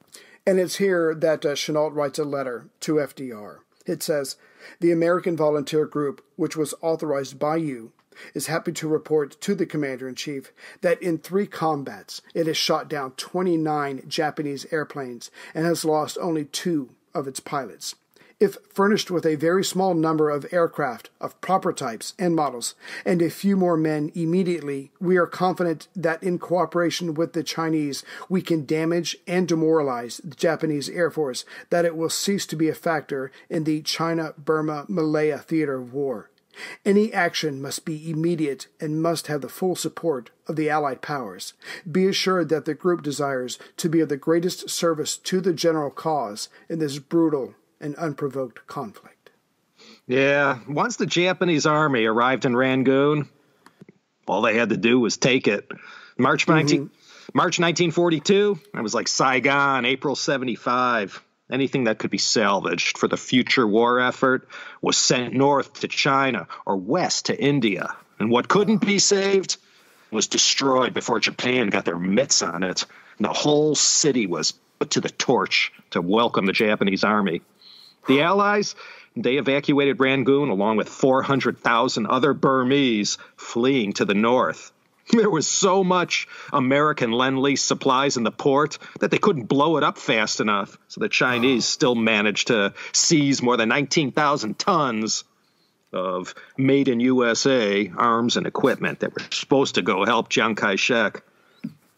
And it's here that Chennault writes a letter to FDR. It says, "The American Volunteer Group, which was authorized by you, is happy to report to the Commander-in-Chief that in 3 combats it has shot down 29 Japanese airplanes and has lost only 2 of its pilots. If furnished with a very small number of aircraft of proper types and models, and a few more men immediately, we are confident that in cooperation with the Chinese, we can damage and demoralize the Japanese Air Force, that it will cease to be a factor in the China-Burma-Malaya theater of war. Any action must be immediate and must have the full support of the Allied powers. Be assured that the group desires to be of the greatest service to the general cause in this brutal and unprovoked conflict." Yeah, once the Japanese army arrived in Rangoon, all they had to do was take it. March 1942, it was like Saigon, April 75. Anything that could be salvaged for the future war effort was sent north to China or west to India. And what couldn't be saved was destroyed before Japan got their mitts on it. And the whole city was put to the torch to welcome the Japanese army. The Allies, they evacuated Rangoon along with 400,000 other Burmese fleeing to the north. There was so much American Lend-Lease supplies in the port that they couldn't blow it up fast enough, so the Chinese still managed to seize more than 19,000 tons of made-in-USA arms and equipment that were supposed to go help Chiang Kai-shek.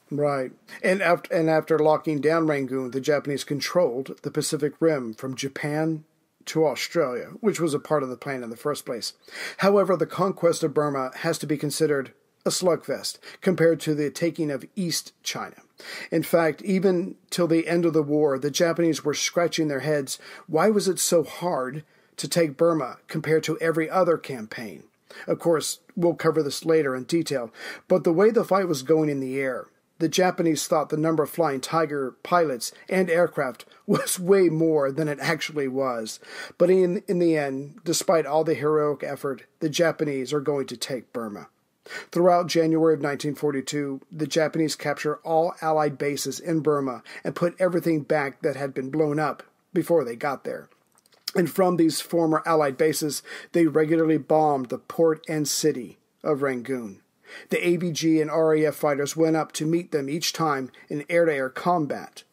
Right. And after locking down Rangoon, the Japanese controlled the Pacific Rim from Japan to Australia, which was a part of the plan in the first place. However, the conquest of Burma has to be considered a slugfest compared to the taking of East China. In fact, even till the end of the war, the Japanese were scratching their heads. Why was it so hard to take Burma compared to every other campaign? Of course, we'll cover this later in detail, but the way the fight was going in the air, the Japanese thought the number of Flying Tiger pilots and aircraft was way more than it actually was. But in the end, despite all the heroic effort, the Japanese are going to take Burma. Throughout January of 1942, the Japanese capture all Allied bases in Burma and put everything back that had been blown up before they got there. And from these former Allied bases, they regularly bombed the port and city of Rangoon. The AVG and RAF fighters went up to meet them each time in air-to-air combat.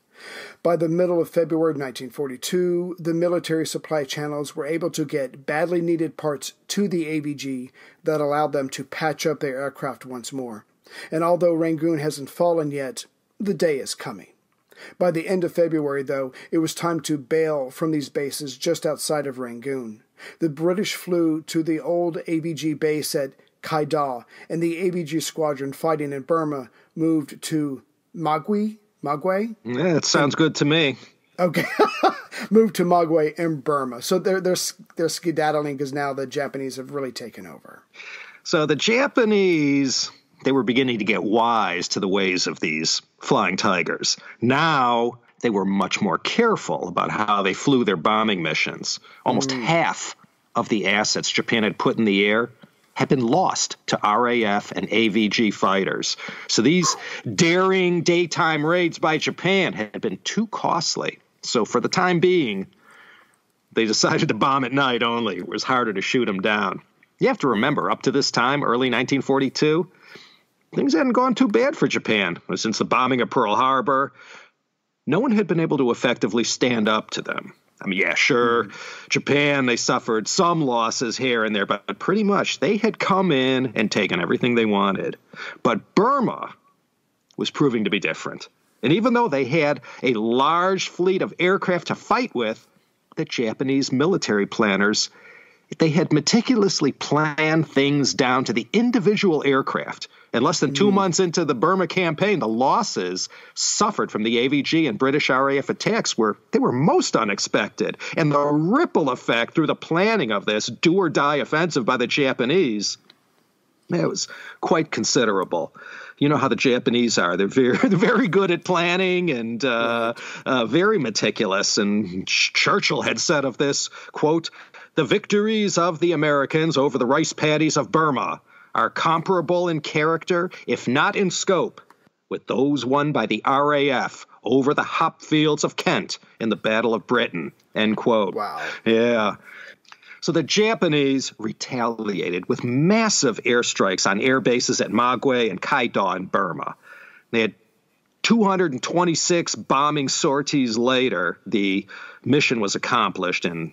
By the middle of February of 1942, the military supply channels were able to get badly needed parts to the AVG that allowed them to patch up their aircraft once more. And although Rangoon hasn't fallen yet, the day is coming. By the end of February, though, it was time to bail from these bases just outside of Rangoon. The British flew to the old AVG base at Kaida, and the AVG squadron fighting in Burma moved to Magwe? Yeah, it sounds good to me. Okay. Moved to Magwe in Burma. So they're skedaddling because now the Japanese have really taken over. So the Japanese, they were beginning to get wise to the ways of these flying tigers. Now they were much more careful about how they flew their bombing missions. Almost half of the assets Japan had put in the air had been lost to RAF and AVG fighters. So these daring daytime raids by Japan had been too costly. So for the time being, they decided to bomb at night only. It was harder to shoot them down. You have to remember, up to this time, early 1942, things hadn't gone too bad for Japan. Since the bombing of Pearl Harbor, no one had been able to effectively stand up to them. I mean, yeah, sure, Japan, they suffered some losses here and there, but pretty much they had come in and taken everything they wanted. But Burma was proving to be different. And even though they had a large fleet of aircraft to fight with, the Japanese military planners, they had meticulously planned things down to the individual aircraft. And less than 2 months into the Burma campaign, the losses suffered from the AVG and British RAF attacks were most unexpected. And the ripple effect through the planning of this do-or-die offensive by the Japanese, it was quite considerable. You know how the Japanese are. They're very good at planning and very meticulous. And Churchill had said of this, quote, "The victories of the Americans over the rice paddies of Burma are comparable in character, if not in scope, with those won by the RAF over the hop fields of Kent in the Battle of Britain," end quote. Wow. Yeah. So the Japanese retaliated with massive airstrikes on air bases at Magwe and Kaida in Burma. They had 226 bombing sorties later. The mission was accomplished, and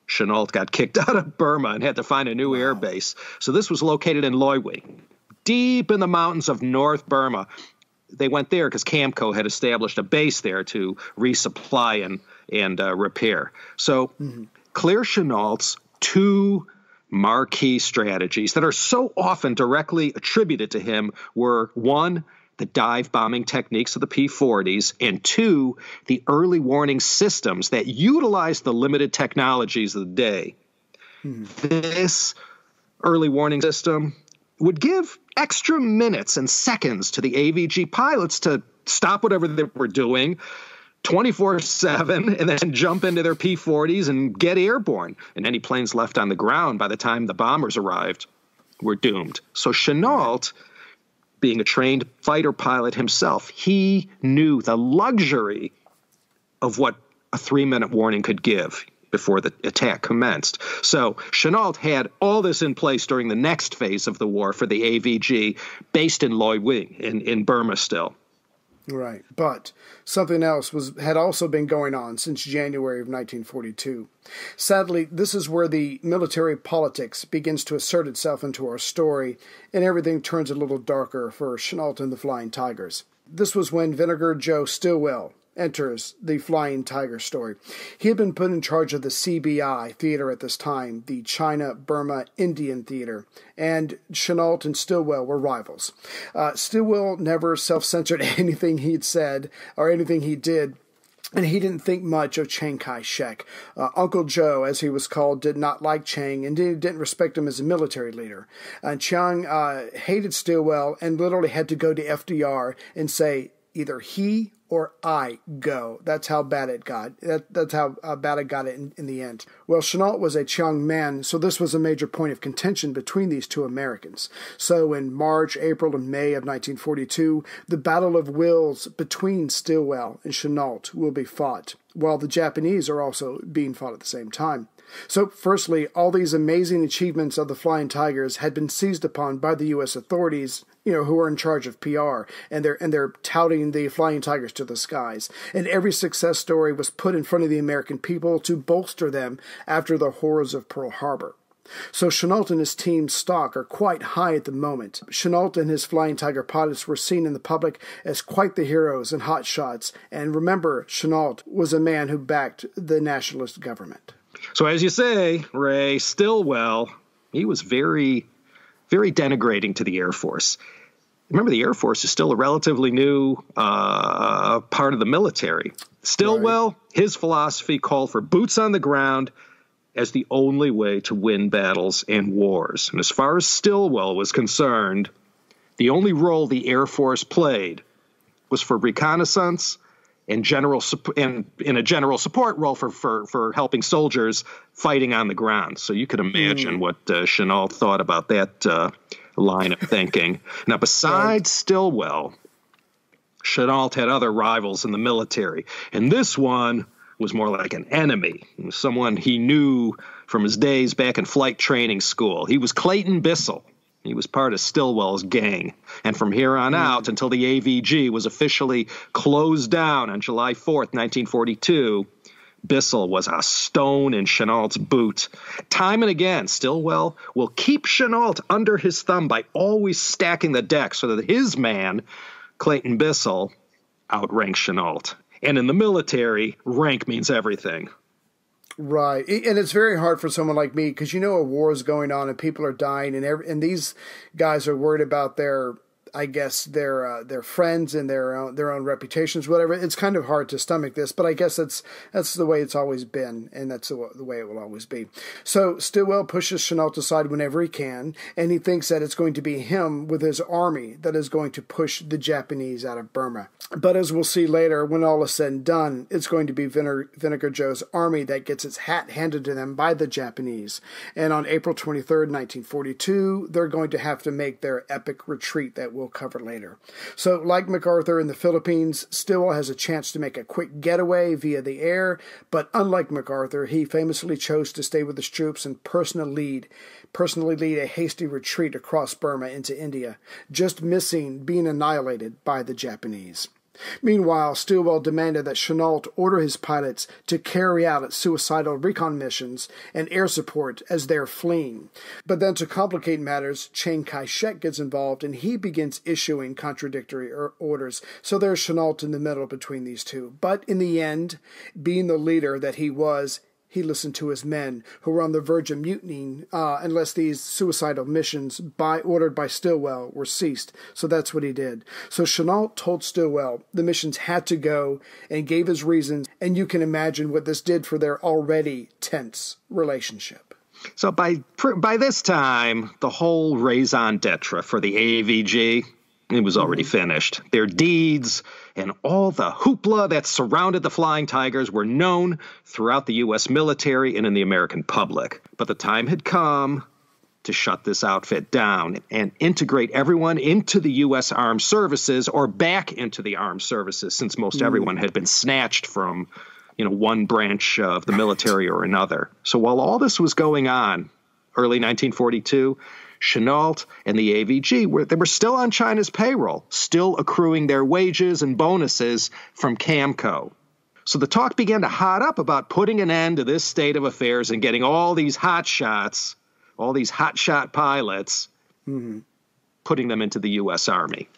Chennault got kicked out of Burma and had to find a new air base. So this was located in Loiwi, deep in the mountains of North Burma. They went there because Camco had established a base there to resupply and repair. So Claire Chennault's two marquee strategies that are so often directly attributed to him were, one, the dive bombing techniques of the P-40s, and two, the early warning systems that utilized the limited technologies of the day. This early warning system would give extra minutes and seconds to the AVG pilots to stop whatever they were doing 24/7 and then jump into their P-40s and get airborne. And any planes left on the ground by the time the bombers arrived were doomed. So Chennault, being a trained fighter pilot himself, he knew the luxury of what a 3-minute warning could give before the attack commenced. So Chennault had all this in place during the next phase of the war for the AVG, based in Loiwi in Burma still. Right, but something else had also been going on since January of 1942. Sadly, this is where the military politics begins to assert itself into our story, and everything turns a little darker for Chennault and the Flying Tigers. This was when Vinegar Joe Stilwell enters the Flying Tiger story. He had been put in charge of the CBI theater at this time, the China-Burma Indian Theater, and Chennault and Stilwell were rivals. Stilwell never self-censored anything he'd said or anything he did, and he didn't think much of Chiang Kai-shek. Uncle Joe, as he was called, did not like Chiang and didn't respect him as a military leader. Chiang hated Stilwell and literally had to go to FDR and say, either he or I go. That's how bad it got. That's how bad it got in the end. Well, Chennault was a Chiang man, so this was a major point of contention between these two Americans. So in March, April, and May of 1942, the battle of wills between Stilwell and Chennault will be fought. while the Japanese are also being fought at the same time. So, firstly, all these amazing achievements of the Flying Tigers had been seized upon by the U.S. authorities, who are in charge of PR, and they're touting the Flying Tigers to the skies. And every success story was put in front of the American people to bolster them after the horrors of Pearl Harbor. So Chennault and his team's stock are quite high at the moment. Chennault and his Flying Tiger pilots were seen in the public as quite the heroes and hotshots. And remember, Chennault was a man who backed the nationalist government. So as you say, Ray, Stilwell, he was very, very denigrating to the Air Force. Remember, the Air Force is still a relatively new part of the military. Stilwell, right. His philosophy called for boots on the ground as the only way to win battles and wars. And as far as Stilwell was concerned, the only role the Air Force played was for reconnaissance and in a general support role for helping soldiers fighting on the ground. So you could imagine what Chennault thought about that line of thinking. Now, besides Stilwell, Chennault had other rivals in the military, and this one was more like an enemy, someone he knew from his days back in flight training school. He was Clayton Bissell. He was part of Stilwell's gang. And from here on out, until the AVG was officially closed down on July 4th, 1942, Bissell was a stone in Chennault's boot. Time and again, Stilwell will keep Chennault under his thumb by always stacking the deck so that his man, Clayton Bissell, outranks Chennault. And in the military, rank means everything. Right. And it's very hard for someone like me because a war is going on and people are dying and these guys are worried about their friends and their own reputations, whatever. It's kind of hard to stomach this, but I guess that's the way it's always been, and that's the way it will always be. So Stilwell pushes Chennault aside whenever he can, and he thinks that it's going to be him with his army that is going to push the Japanese out of Burma. But as we'll see later, when all is said and done, it's going to be Vinegar Joe's army that gets its hat handed to them by the Japanese. And on April 23rd, 1942, they're going to have to make their epic retreat that we'll cover later. So, like MacArthur in the Philippines, Stilwell has a chance to make a quick getaway via the air, but unlike MacArthur, he famously chose to stay with his troops and personally lead a hasty retreat across Burma into India, just missing being annihilated by the Japanese. Meanwhile, Stilwell demanded that Chennault order his pilots to carry out suicidal recon missions and air support as they're fleeing. But then to complicate matters, Chiang Kai-shek gets involved and he begins issuing contradictory orders. So there's Chennault in the middle between these two. But in the end, being the leader that he was, he listened to his men, who were on the verge of mutinying unless these suicidal missions ordered by Stilwell were ceased. So that's what he did. So Chennault told Stilwell the missions had to go and gave his reasons, and you can imagine what this did for their already tense relationship. So by this time, the whole raison d'etre for the AVG, it was already finished. Their deeds and all the hoopla that surrounded the Flying Tigers were known throughout the U.S. military and in the American public. But the time had come to shut this outfit down and integrate everyone into the U.S. Armed Services or back into the Armed Services, since most everyone had been snatched from, one branch of the military or another. So while all this was going on, early 1942, Chennault and the AVG were still on China's payroll, still accruing their wages and bonuses from Camco. So the talk began to hot up about putting an end to this state of affairs and getting all these hotshot pilots, putting them into the U.S. Army.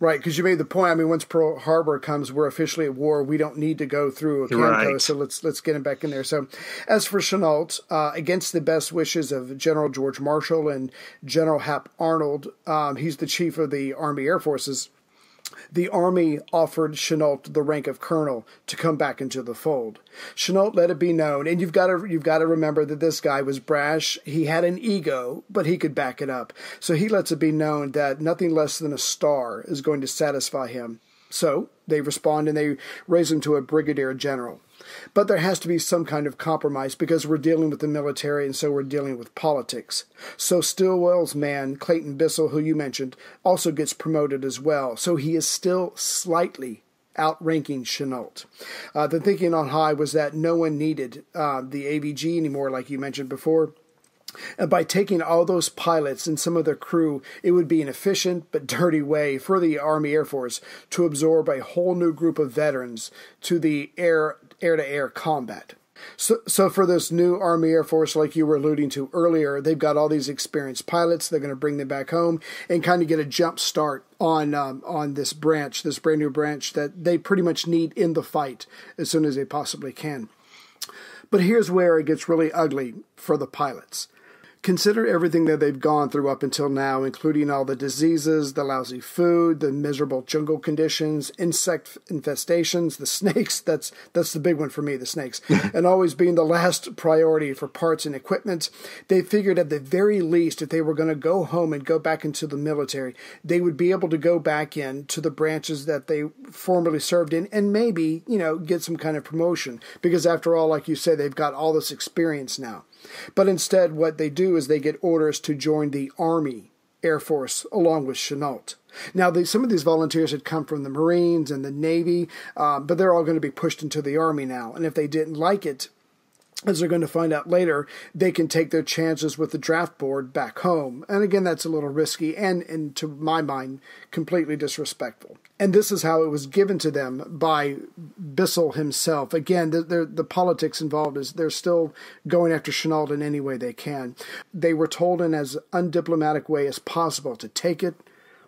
Right, because you made the point. I mean, once Pearl Harbor comes, we're officially at war. We don't need to go through a Camco, right. So let's get him back in there. So, as for Chennault, against the best wishes of General George Marshall and General Hap Arnold, he's the chief of the Army Air Forces. The Army offered Chennault the rank of colonel to come back into the fold. Chennault let it be known, and you've got to remember that this guy was brash. He had an ego, but he could back it up. So he lets it be known that nothing less than a star is going to satisfy him. So they respond and they raise him to a brigadier general. But there has to be some kind of compromise because we're dealing with the military and so we're dealing with politics. So Stilwell's man, Clayton Bissell, who you mentioned, also gets promoted as well. So he is still slightly outranking Chennault. The thinking on high was that no one needed the AVG anymore, like you mentioned before. And by taking all those pilots and some of their crew, it would be an efficient but dirty way for the Army Air Force to absorb a whole new group of veterans to the air-to-air combat. So for this new Army Air Force, like you were alluding to earlier, they've got all these experienced pilots. They're going to bring them back home and kind of get a jump start on this branch, this brand new branch that they pretty much need in the fight as soon as they possibly can. But here's where it gets really ugly for the pilots. Consider everything that they've gone through up until now, including all the diseases, the lousy food, the miserable jungle conditions, insect infestations, the snakes. That's the big one for me, the snakes. And always being the last priority for parts and equipment. They figured at the very least, if they were going to go home and go back into the military, they would be able to go back into the branches that they formerly served in and maybe, get some kind of promotion. Because after all, like you say, they've got all this experience now. But instead, what they do is they get orders to join the Army Air Force along with Chennault. Now, some of these volunteers had come from the Marines and the Navy, but they're all going to be pushed into the Army now. And if they didn't like it, as they're going to find out later, they can take their chances with the draft board back home. And again, that's a little risky and to my mind, completely disrespectful. And this is how it was given to them by Bissell himself. Again, the politics involved is they're still going after Chennault in any way they can. They were told in as undiplomatic way as possible to take it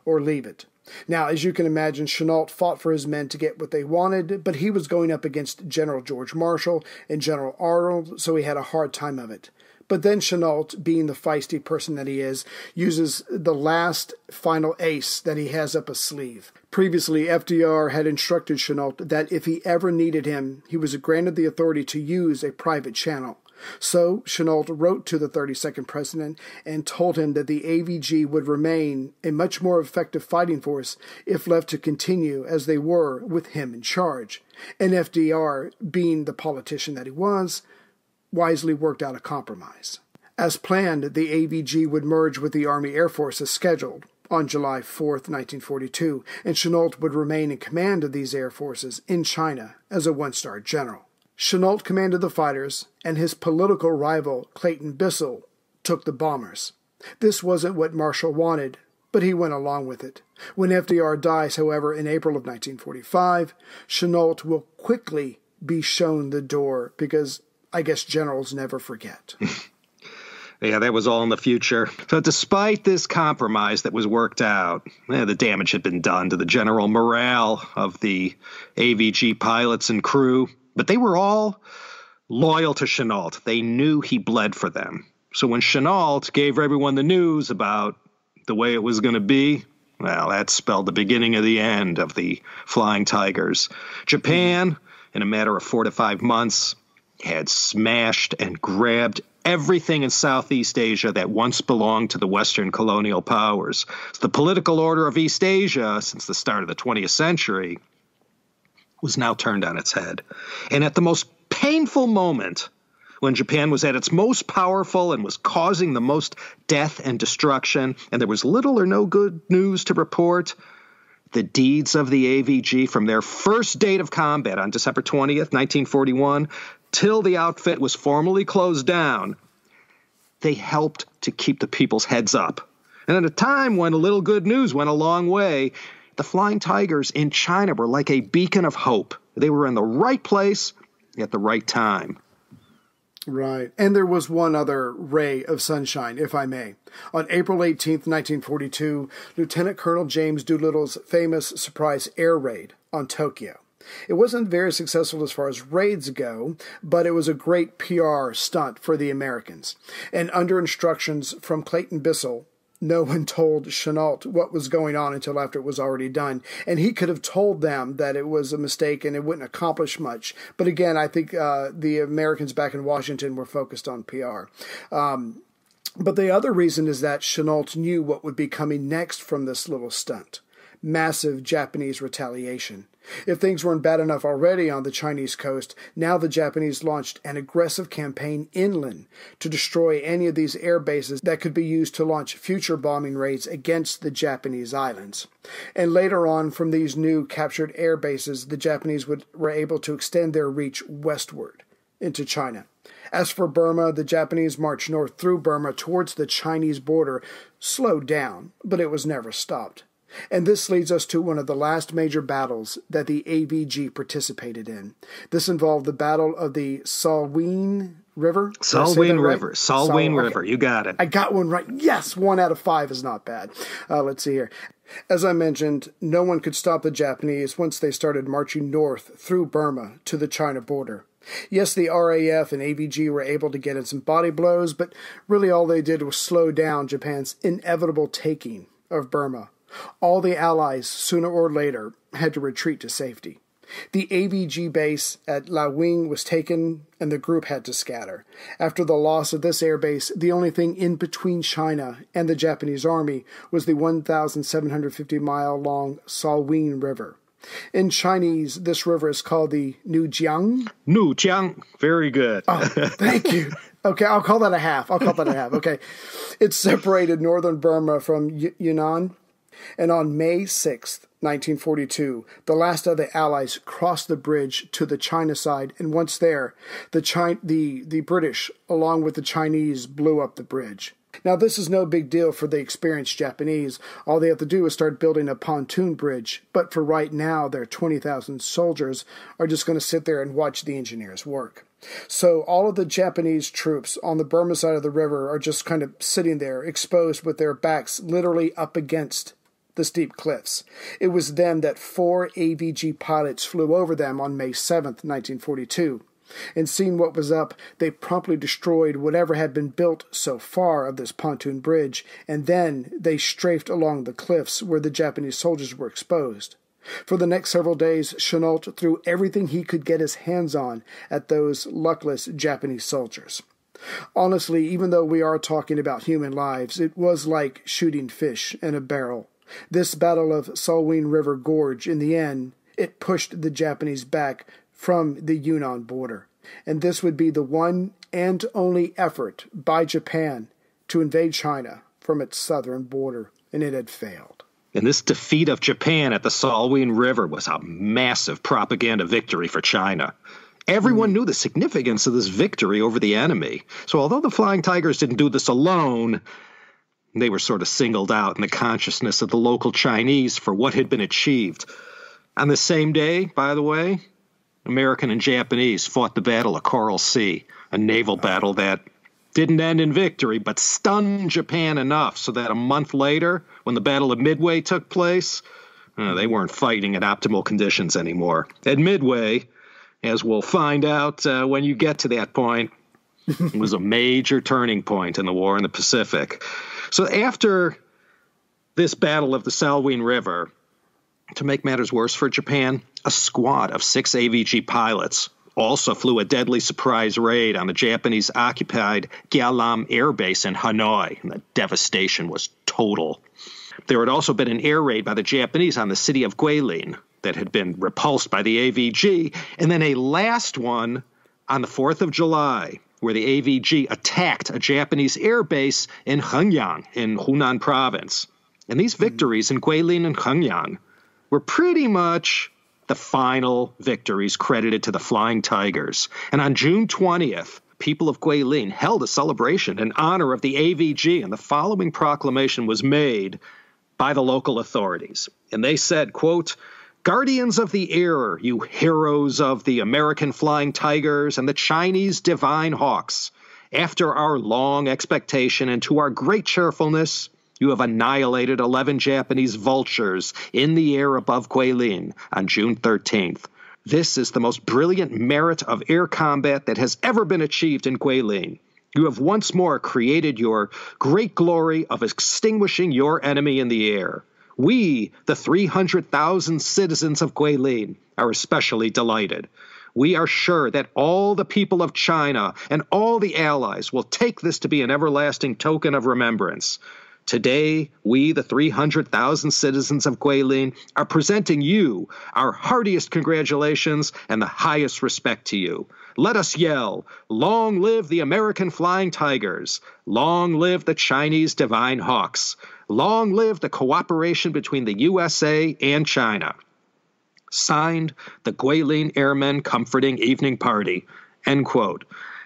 or leave it. Now, as you can imagine, Chennault fought for his men to get what they wanted, but he was going up against General George Marshall and General Arnold, so he had a hard time of it. But then Chennault, being the feisty person that he is, uses the last final ace that he has up his sleeve. Previously, FDR had instructed Chennault that if he ever needed him, he was granted the authority to use a private channel. So Chennault wrote to the 32nd President and told him that the AVG would remain a much more effective fighting force if left to continue as they were with him in charge. And FDR, being the politician that he was, wisely worked out a compromise. As planned, the AVG would merge with the Army Air Force as scheduled on July 4th, 1942, and Chennault would remain in command of these air forces in China as a one-star general. Chennault commanded the fighters, and his political rival, Clayton Bissell, took the bombers. This wasn't what Marshall wanted, but he went along with it. When FDR dies, however, in April of 1945, Chennault will quickly be shown the door because I guess generals never forget. Yeah, that was all in the future. So despite this compromise that was worked out, the damage had been done to the general morale of the AVG pilots and crew. But they were all loyal to Chennault. They knew he bled for them. So when Chennault gave everyone the news about the way it was going to be, well, that spelled the beginning of the end of the Flying Tigers. Japan, in a matter of 4 to 5 months, had smashed and grabbed everything in Southeast Asia that once belonged to the Western colonial powers. So the political order of East Asia, since the start of the 20th century, was now turned on its head. And at the most painful moment, when Japan was at its most powerful and was causing the most death and destruction, and there was little or no good news to report, the deeds of the AVG from their first date of combat on December 20th, 1941, till the outfit was formally closed down, they helped to keep the people's heads up. And at a time when a little good news went a long way, the Flying Tigers in China were like a beacon of hope. They were in the right place at the right time. Right. And there was one other ray of sunshine, if I may. On April 18th, 1942, Lieutenant Colonel James Doolittle's famous surprise air raid on Tokyo. It wasn't very successful as far as raids go, but it was a great PR stunt for the Americans. And under instructions from Clayton Bissell, no one told Chennault what was going on until after it was already done. And he could have told them that it was a mistake and it wouldn't accomplish much. But again, I think the Americans back in Washington were focused on PR. But the other reason is that Chennault knew what would be coming next from this little stunt. Massive Japanese retaliation. If things weren't bad enough already on the Chinese coast, now the Japanese launched an aggressive campaign inland to destroy any of these air bases that could be used to launch future bombing raids against the Japanese islands. And later on, from these new captured air bases, the Japanese were able to extend their reach westward into China. As for Burma, the Japanese march north through Burma towards the Chinese border, slowed down, but it was never stopped. And this leads us to one of the last major battles that the AVG participated in. This involved the Battle of the Salween River. Salween River. Right? Salween River. You got it. I got one right. Yes, 1 out of 5 is not bad. Let's see here. As I mentioned, no one could stop the Japanese once they started marching north through Burma to the China border. Yes, the RAF and AVG were able to get in some body blows, but really all they did was slow down Japan's inevitable taking of Burma. All the Allies, sooner or later, had to retreat to safety. The AVG base at La Wing was taken, and the group had to scatter. After the loss of this airbase, the only thing in between China and the Japanese army was the 1,750-mile-long Salween River. In Chinese, this river is called the Nujiang. Nujiang. Very good. Oh, thank you. Okay, I'll call that a half. Okay. It separated northern Burma from Yunnan. And on May 6th, 1942, the last of the Allies crossed the bridge to the China side, and once there, the British, along with the Chinese, blew up the bridge. Now, this is no big deal for the experienced Japanese. All they have to do is start building a pontoon bridge, but for right now, their 20,000 soldiers are just going to sit there and watch the engineers work. So all of the Japanese troops on the Burma side of the river are just kind of sitting there, exposed with their backs literally up against the steep cliffs. It was then that 4 AVG pilots flew over them on May 7th, 1942. And seeing what was up, they promptly destroyed whatever had been built so far of this pontoon bridge, and then they strafed along the cliffs where the Japanese soldiers were exposed. For the next several days, Chennault threw everything he could get his hands on at those luckless Japanese soldiers. Honestly, even though we are talking about human lives, it was like shooting fish in a barrel. This battle of Salween River Gorge, in the end, it pushed the Japanese back from the Yunnan border. And this would be the one and only effort by Japan to invade China from its southern border, and it had failed. And this defeat of Japan at the Salween River was a massive propaganda victory for China. Everyone knew the significance of this victory over the enemy. So although the Flying Tigers didn't do this alone, they were sort of singled out in the consciousness of the local Chinese for what had been achieved. On the same day, by the way, American and Japanese fought the Battle of Coral Sea, a naval battle that didn't end in victory, but stunned Japan enough so that a month later, when the Battle of Midway took place, they weren't fighting at optimal conditions anymore. At Midway, as we'll find out when you get to that point, it was a major turning point in the war in the Pacific. So after this battle of the Salween River, to make matters worse for Japan, a squad of 6 AVG pilots also flew a deadly surprise raid on the Japanese-occupied Gyalam Air Base in Hanoi, and the devastation was total. There had also been an air raid by the Japanese on the city of Guilin that had been repulsed by the AVG, and then a last one on the 4th of July, where the AVG attacked a Japanese air base in Hengyang in Hunan province. And these victories in Guilin and Hengyang were pretty much the final victories credited to the Flying Tigers. And on June 20th, people of Guilin held a celebration in honor of the AVG, and the following proclamation was made by the local authorities. And they said, quote, "Guardians of the air, you heroes of the American Flying Tigers and the Chinese Divine Hawks, after our long expectation and to our great cheerfulness, you have annihilated 11 Japanese vultures in the air above Guilin on June 13th. This is the most brilliant merit of air combat that has ever been achieved in Guilin. You have once more created your great glory of extinguishing your enemy in the air. We, the 300,000 citizens of Guilin, are especially delighted. We are sure that all the people of China and all the allies will take this to be an everlasting token of remembrance. Today, we, the 300,000 citizens of Guilin, are presenting you our heartiest congratulations and the highest respect to you. Let us yell, long live the American Flying Tigers, long live the Chinese Divine Hawks, long live the cooperation between the USA and China. Signed, the Guilin Airmen Comforting Evening Party. End quote.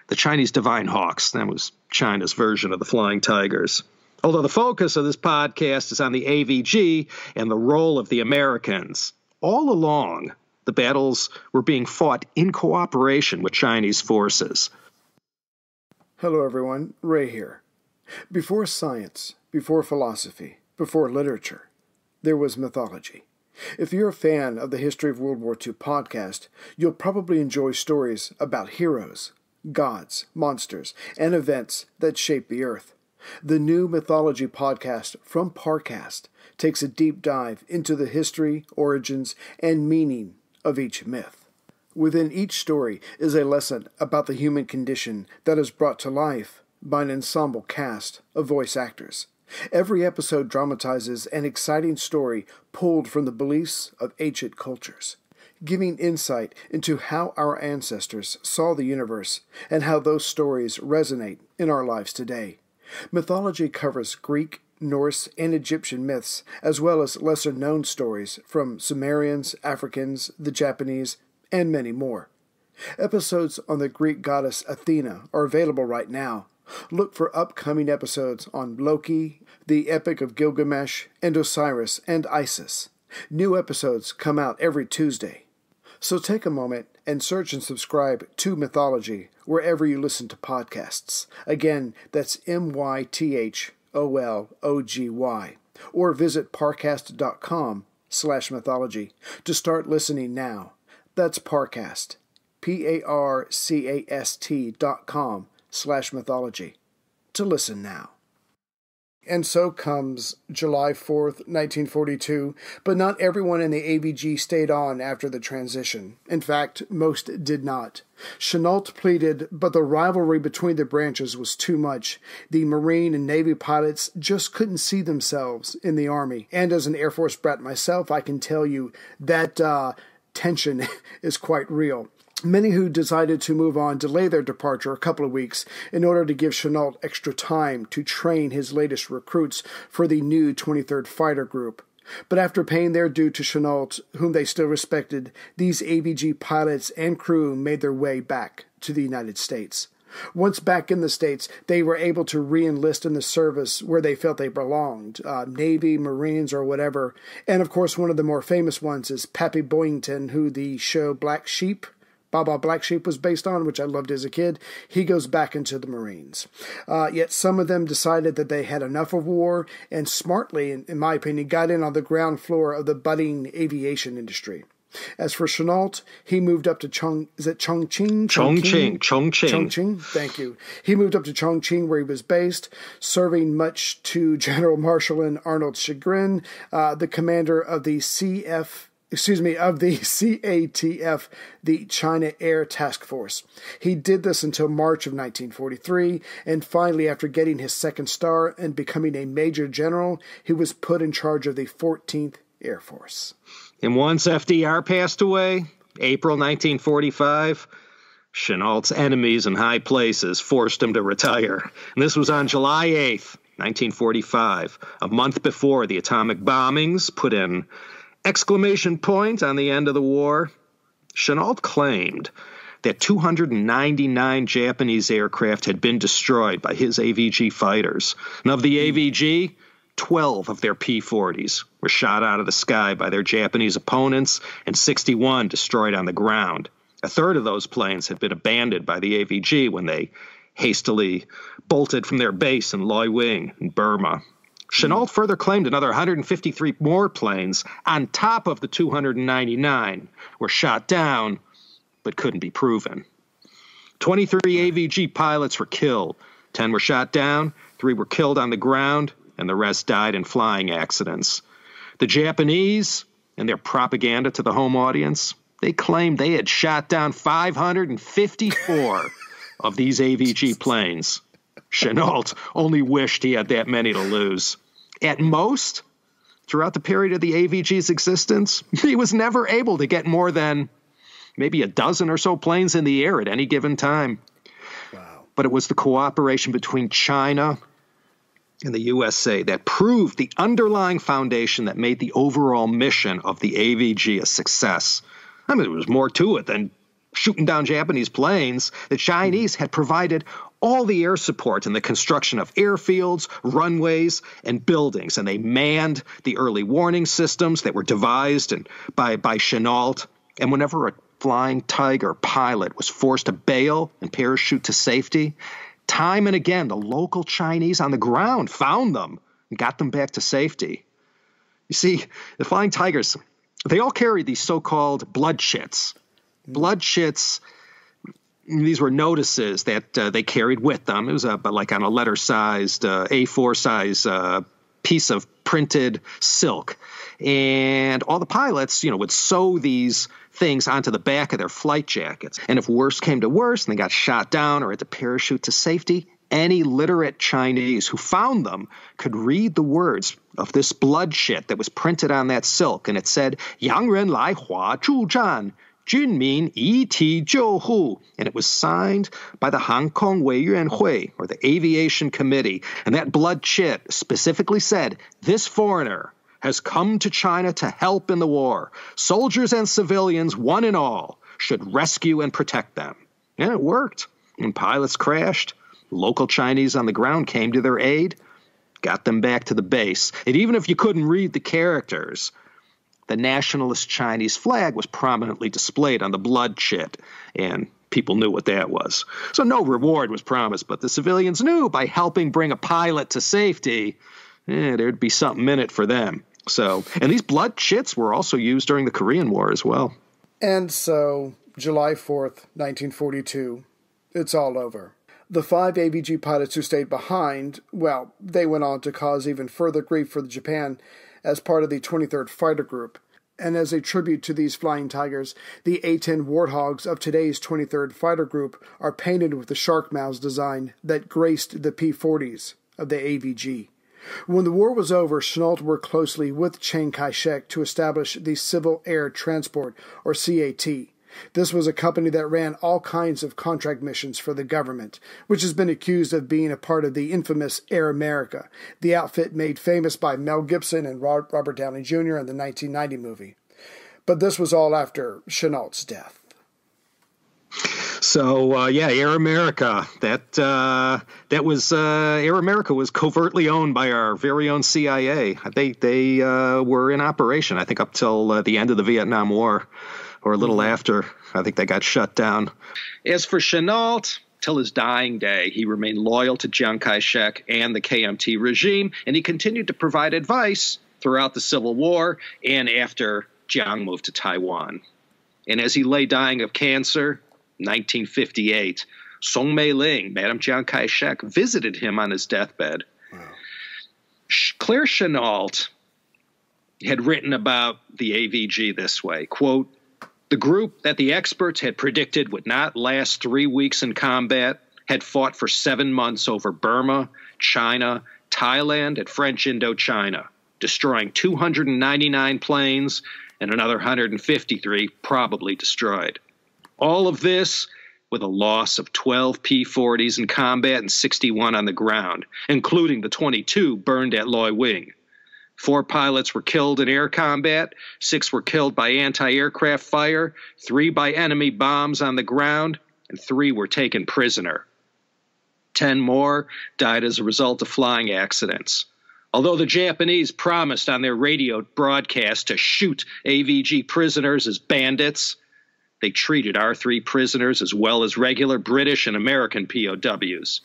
The Chinese Divine Hawks, that was China's version of the Flying Tigers. Although the focus of this podcast is on the AVG and the role of the Americans. All along, the battles were being fought in cooperation with Chinese forces. Hello everyone, Ray here. Before science, before philosophy, before literature, there was mythology. If you're a fan of the History of World War II podcast, you'll probably enjoy stories about heroes, gods, monsters, and events that shape the earth. The new mythology podcast from Parcast takes a deep dive into the history, origins, and meaning of each myth. Within each story is a lesson about the human condition that is brought to life by an ensemble cast of voice actors. Every episode dramatizes an exciting story pulled from the beliefs of ancient cultures, giving insight into how our ancestors saw the universe and how those stories resonate in our lives today. Mythology covers Greek, Norse, and Egyptian myths, as well as lesser-known stories from Sumerians, Africans, the Japanese, and many more. Episodes on the Greek goddess Athena are available right now. Look for upcoming episodes on Loki, the Epic of Gilgamesh, and Osiris and Isis. New episodes come out every Tuesday. So take a moment and search and subscribe to Mythology wherever you listen to podcasts. Again, that's MYTHOLOGY. Or visit parcast.com/mythology to start listening now. That's Parcast, PARCAST.com/mythology to listen now. And so comes July 4th, 1942, but not everyone in the AVG stayed on after the transition. In fact, most did not. Chennault pleaded, but the rivalry between the branches was too much. The Marine and Navy pilots just couldn't see themselves in the Army. And as an Air Force brat myself, I can tell you that tension is quite real. Many who decided to move on delayed their departure a couple of weeks in order to give Chennault extra time to train his latest recruits for the new 23rd Fighter Group. But after paying their due to Chennault, whom they still respected, these AVG pilots and crew made their way back to the United States. Once back in the States, they were able to re-enlist in the service where they felt they belonged, Navy, Marines, or whatever. And of course, one of the more famous ones is Pappy Boyington, who the show Black Sheep was based on, which I loved as a kid. He goes back into the Marines. Yet some of them decided that they had enough of war and smartly, in my opinion, got in on the ground floor of the budding aviation industry. As for Chennault, he moved up to Chongqing. Thank you. He moved up to Chongqing, where he was based, serving much to General Marshall and Arnold's chagrin, the commander of the CATF, the China Air Task Force. He did this until March of 1943, and finally, after getting his second star and becoming a major general, he was put in charge of the 14th Air Force. And once FDR passed away, April 1945, Chennault's enemies in high places forced him to retire. And this was on July 8th, 1945, a month before the atomic bombings put an exclamation point on the end of the war. Chennault claimed that 299 Japanese aircraft had been destroyed by his AVG fighters. And of the AVG, 12 of their P-40s were shot out of the sky by their Japanese opponents and 61 destroyed on the ground. A third of those planes had been abandoned by the AVG when they hastily bolted from their base in Loy Wing in Burma. Chennault further claimed another 153 more planes on top of the 299 were shot down but couldn't be proven. 23 AVG pilots were killed. 10 were shot down, 3 were killed on the ground, and the rest died in flying accidents. The Japanese, in their propaganda to the home audience, they claimed they had shot down 554 of these AVG planes. Chennault only wished he had that many to lose. At most, throughout the period of the AVG's existence, he was never able to get more than maybe a dozen or so planes in the air at any given time. Wow. But it was the cooperation between China and the USA that proved the underlying foundation that made the overall mission of the AVG a success. I mean, there was more to it than shooting down Japanese planes. The Chinese had provided all the air support and the construction of airfields, runways, and buildings, and they manned the early warning systems that were devised by Chennault. And whenever a Flying Tiger pilot was forced to bail and parachute to safety, time and again, the local Chinese on the ground found them and got them back to safety. You see, the Flying Tigers, they all carried these so-called blood chits. Blood chits, these were notices that they carried with them. It was like on a letter-sized, A4 size piece of printed silk. And all the pilots, would sew these things onto the back of their flight jackets. And if worse came to worse and they got shot down or had to parachute to safety, any literate Chinese who found them could read the words of this blood shit that was printed on that silk. And it said, Yang ren lai hua zhu zhan, jun min yi ti jiu hu. And it was signed by the Hong Kong Weiyuan Hui, or the Aviation Committee. And that blood chit specifically said, this foreigner has come to China to help in the war. Soldiers and civilians, one and all, should rescue and protect them. And it worked. When pilots crashed, local Chinese on the ground came to their aid, got them back to the base. And even if you couldn't read the characters, the nationalist Chinese flag was prominently displayed on the blood chit, and people knew what that was. So no reward was promised, but the civilians knew by helping bring a pilot to safety, there'd be something in it for them. And these blood chits were also used during the Korean War as well. And so, July 4th, 1942, it's all over. The 5 AVG pilots who stayed behind, well, they went on to cause even further grief for Japan as part of the 23rd Fighter Group. And as a tribute to these Flying Tigers, the A-10 Warthogs of today's 23rd Fighter Group are painted with the shark mouths design that graced the P-40s of the AVG. When the war was over, Chennault worked closely with Chiang Kai-shek to establish the Civil Air Transport, or CAT. This was a company that ran all kinds of contract missions for the government, which has been accused of being a part of the infamous Air America, the outfit made famous by Mel Gibson and Robert Downey Jr. in the 1990 movie. But this was all after Chennault's death. So, Air America, Air America was covertly owned by our very own CIA. They were in operation, I think, up till the end of the Vietnam War, or a little after. I think they got shut down. As for Chennault, till his dying day, he remained loyal to Chiang Kai-shek and the KMT regime, and he continued to provide advice throughout the Civil War and after Chiang moved to Taiwan. And as he lay dying of cancer, 1958, Song Mei-ling, Madame Chiang Kai-shek, visited him on his deathbed. Wow. Claire Chennault had written about the AVG this way, quote, the group that the experts had predicted would not last 3 weeks in combat had fought for 7 months over Burma, China, Thailand, and French Indochina, destroying 299 planes and another 153 probably destroyed. All of this with a loss of 12 P-40s in combat and 61 on the ground, including the 22 burned at Loy Wing. 4 pilots were killed in air combat, 6 were killed by anti-aircraft fire, 3 by enemy bombs on the ground, and 3 were taken prisoner. 10 more died as a result of flying accidents. Although the Japanese promised on their radio broadcast to shoot AVG prisoners as bandits, they treated our 3 prisoners as well as regular British and American POWs.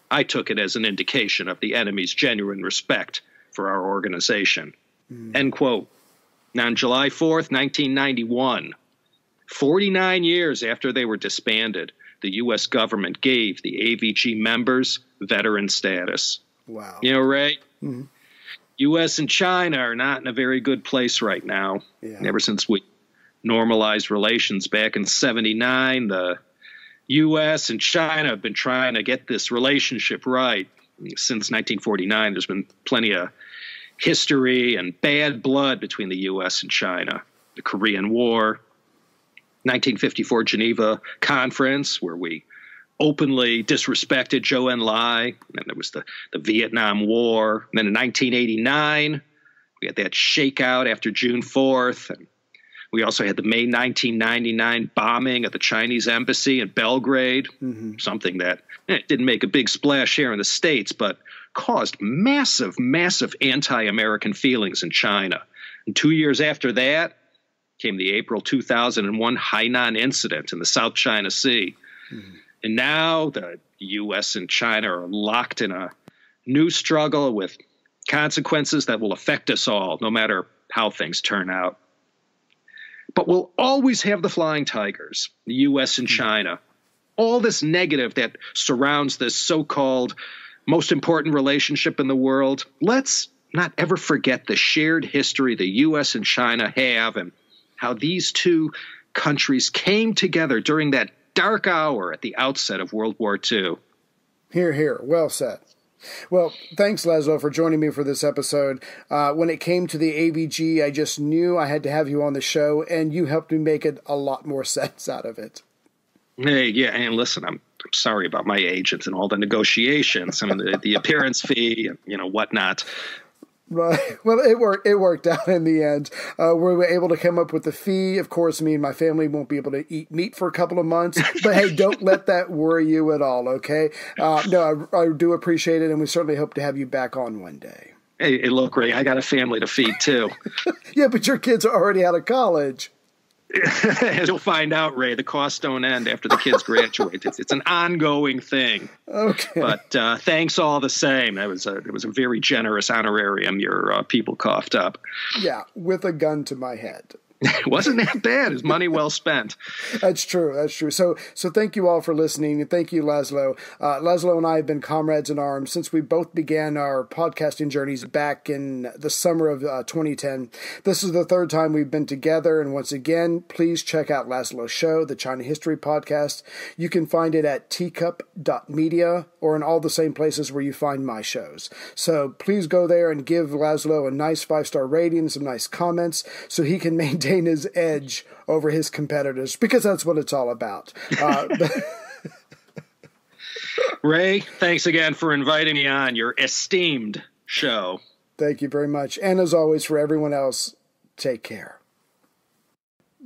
I took it as an indication of the enemy's genuine respect for our organization. End quote. Now, on July 4th, 1991, 49 years after they were disbanded, the U.S. government gave the AVG members veteran status. Wow. You know, Ray, U.S. and China are not in a very good place right now. Yeah. Ever since we normalized relations back in 79, the U.S. and China have been trying to get this relationship right. Since 1949, there's been plenty of history and bad blood between the U.S. and China. The Korean War, 1954 Geneva Conference, where we openly disrespected Zhou Enlai. And there was the Vietnam War. And then in 1989, we had that shakeout after June 4th. And we also had the May 1999 bombing at the Chinese embassy in Belgrade, something that didn't make a big splash here in the States, but caused massive, massive anti-American feelings in China. And 2 years after that came the April 2001 Hainan incident in the South China Sea. And now the U.S. and China are locked in a new struggle with consequences that will affect us all, no matter how things turn out. But we'll always have the flying tigers, the U.S. and China. All this negative that surrounds this so-called most important relationship in the world. Let's not ever forget the shared history the U.S. and China have and how these two countries came together during that dark hour at the outset of World War II. Hear, hear. Well said. Well, thanks, Laszlo, for joining me for this episode. When it came to the AVG, I just knew I had to have you on the show, and you helped me make it a lot more sense out of it. Hey, yeah, and listen, I'm sorry about my agents and all the negotiations. I mean, the appearance fee, whatnot. Right. Well, it worked out in the end. We were able to come up with the fee. Of course, me and my family won't be able to eat meat for a couple of months. But hey, don't let that worry you at all, okay? No, I do appreciate it, and we certainly hope to have you back on one day. Hey, look, Ray, I got a family to feed, too. Yeah, but your kids are already out of college. As you'll find out, Ray, the costs don't end after the kids graduate. It's an ongoing thing. Okay. But thanks all the same. It was a very generous honorarium your people coughed up. Yeah, with a gun to my head. It wasn't that bad. It's money well spent. That's true. That's true. So thank you all for listening, and thank you, Laszlo. Laszlo and I have been comrades in arms since we both began our podcasting journeys back in the summer of 2010. This is the third time we've been together, and once again, please check out Laszlo's show, the China History Podcast. You can find it at teacup.media or in all the same places where you find my shows. So please go there and give Laszlo a nice 5-star rating and some nice comments so he can maintain his edge over his competitors, because that's what it's all about. Ray, thanks again for inviting me on your esteemed show. Thank you very much. And as always, for everyone else, take care.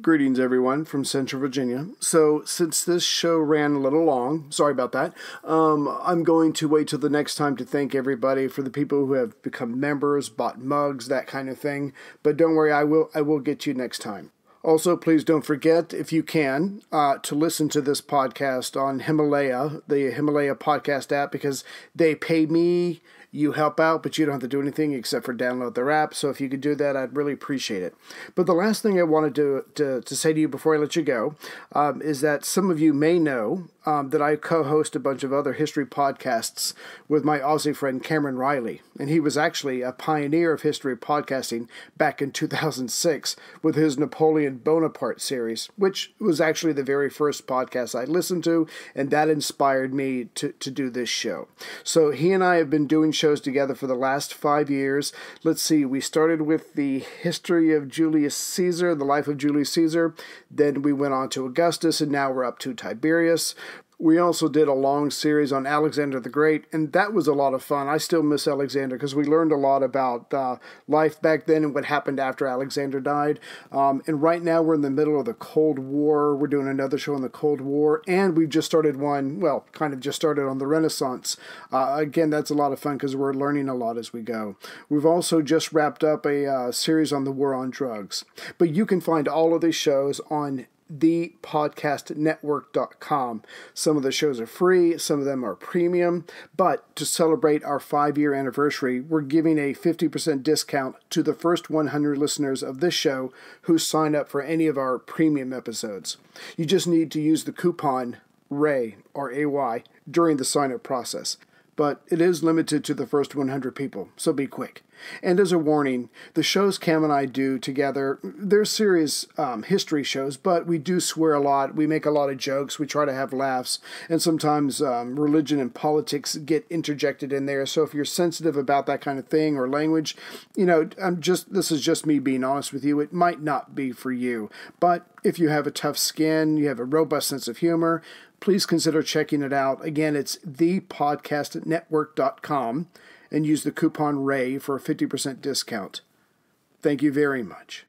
Greetings, everyone, from Central Virginia. So, since this show ran a little long, sorry about that, I'm going to wait till the next time to thank everybody for the people who have become members, bought mugs, that kind of thing. But don't worry, I will get you next time. Also, please don't forget, if you can, to listen to this podcast on Himalaya, the Himalaya podcast app, because they pay me. You help out, but you don't have to do anything except for download their app. So if you could do that, I'd really appreciate it. But the last thing I wanted to say to you before I let you go is that some of you may know that I co-host a bunch of other history podcasts with my Aussie friend Cameron Riley. And he was actually a pioneer of history podcasting back in 2006 with his Napoleon Bonaparte series, which was actually the very first podcast I listened to, and that inspired me to do this show. So he and I have been doing shows together for the last 5 years. Let's see, we started with the history of Julius Caesar, the life of Julius Caesar. Then we went on to Augustus, and now we're up to Tiberius. We also did a long series on Alexander the Great, and that was a lot of fun. I still miss Alexander because we learned a lot about life back then and what happened after Alexander died. And right now we're in the middle of the Cold War. We're doing another show on the Cold War, and we've just started one, well, kind of just started on the Renaissance. Again, that's a lot of fun because we're learning a lot as we go. We've also just wrapped up a series on the war on drugs. But you can find all of these shows on thepodcastnetwork.com. Some of the shows are free, some of them are premium, but to celebrate our 5-year anniversary, we're giving a 50% discount to the first 100 listeners of this show who sign up for any of our premium episodes. You just need to use the coupon RAY, or AY, during the sign-up process, but it is limited to the first 100 people, so be quick. And as a warning, the shows Cam and I do together, they're serious history shows, but we do swear a lot. We make a lot of jokes. We try to have laughs. And sometimes religion and politics get interjected in there. So if you're sensitive about that kind of thing or language, this is just me being honest with you. It might not be for you. But if you have a tough skin, you have a robust sense of humor, please consider checking it out. Again, it's thepodcastnetwork.com. and use the coupon RAY for a 50% discount. Thank you very much.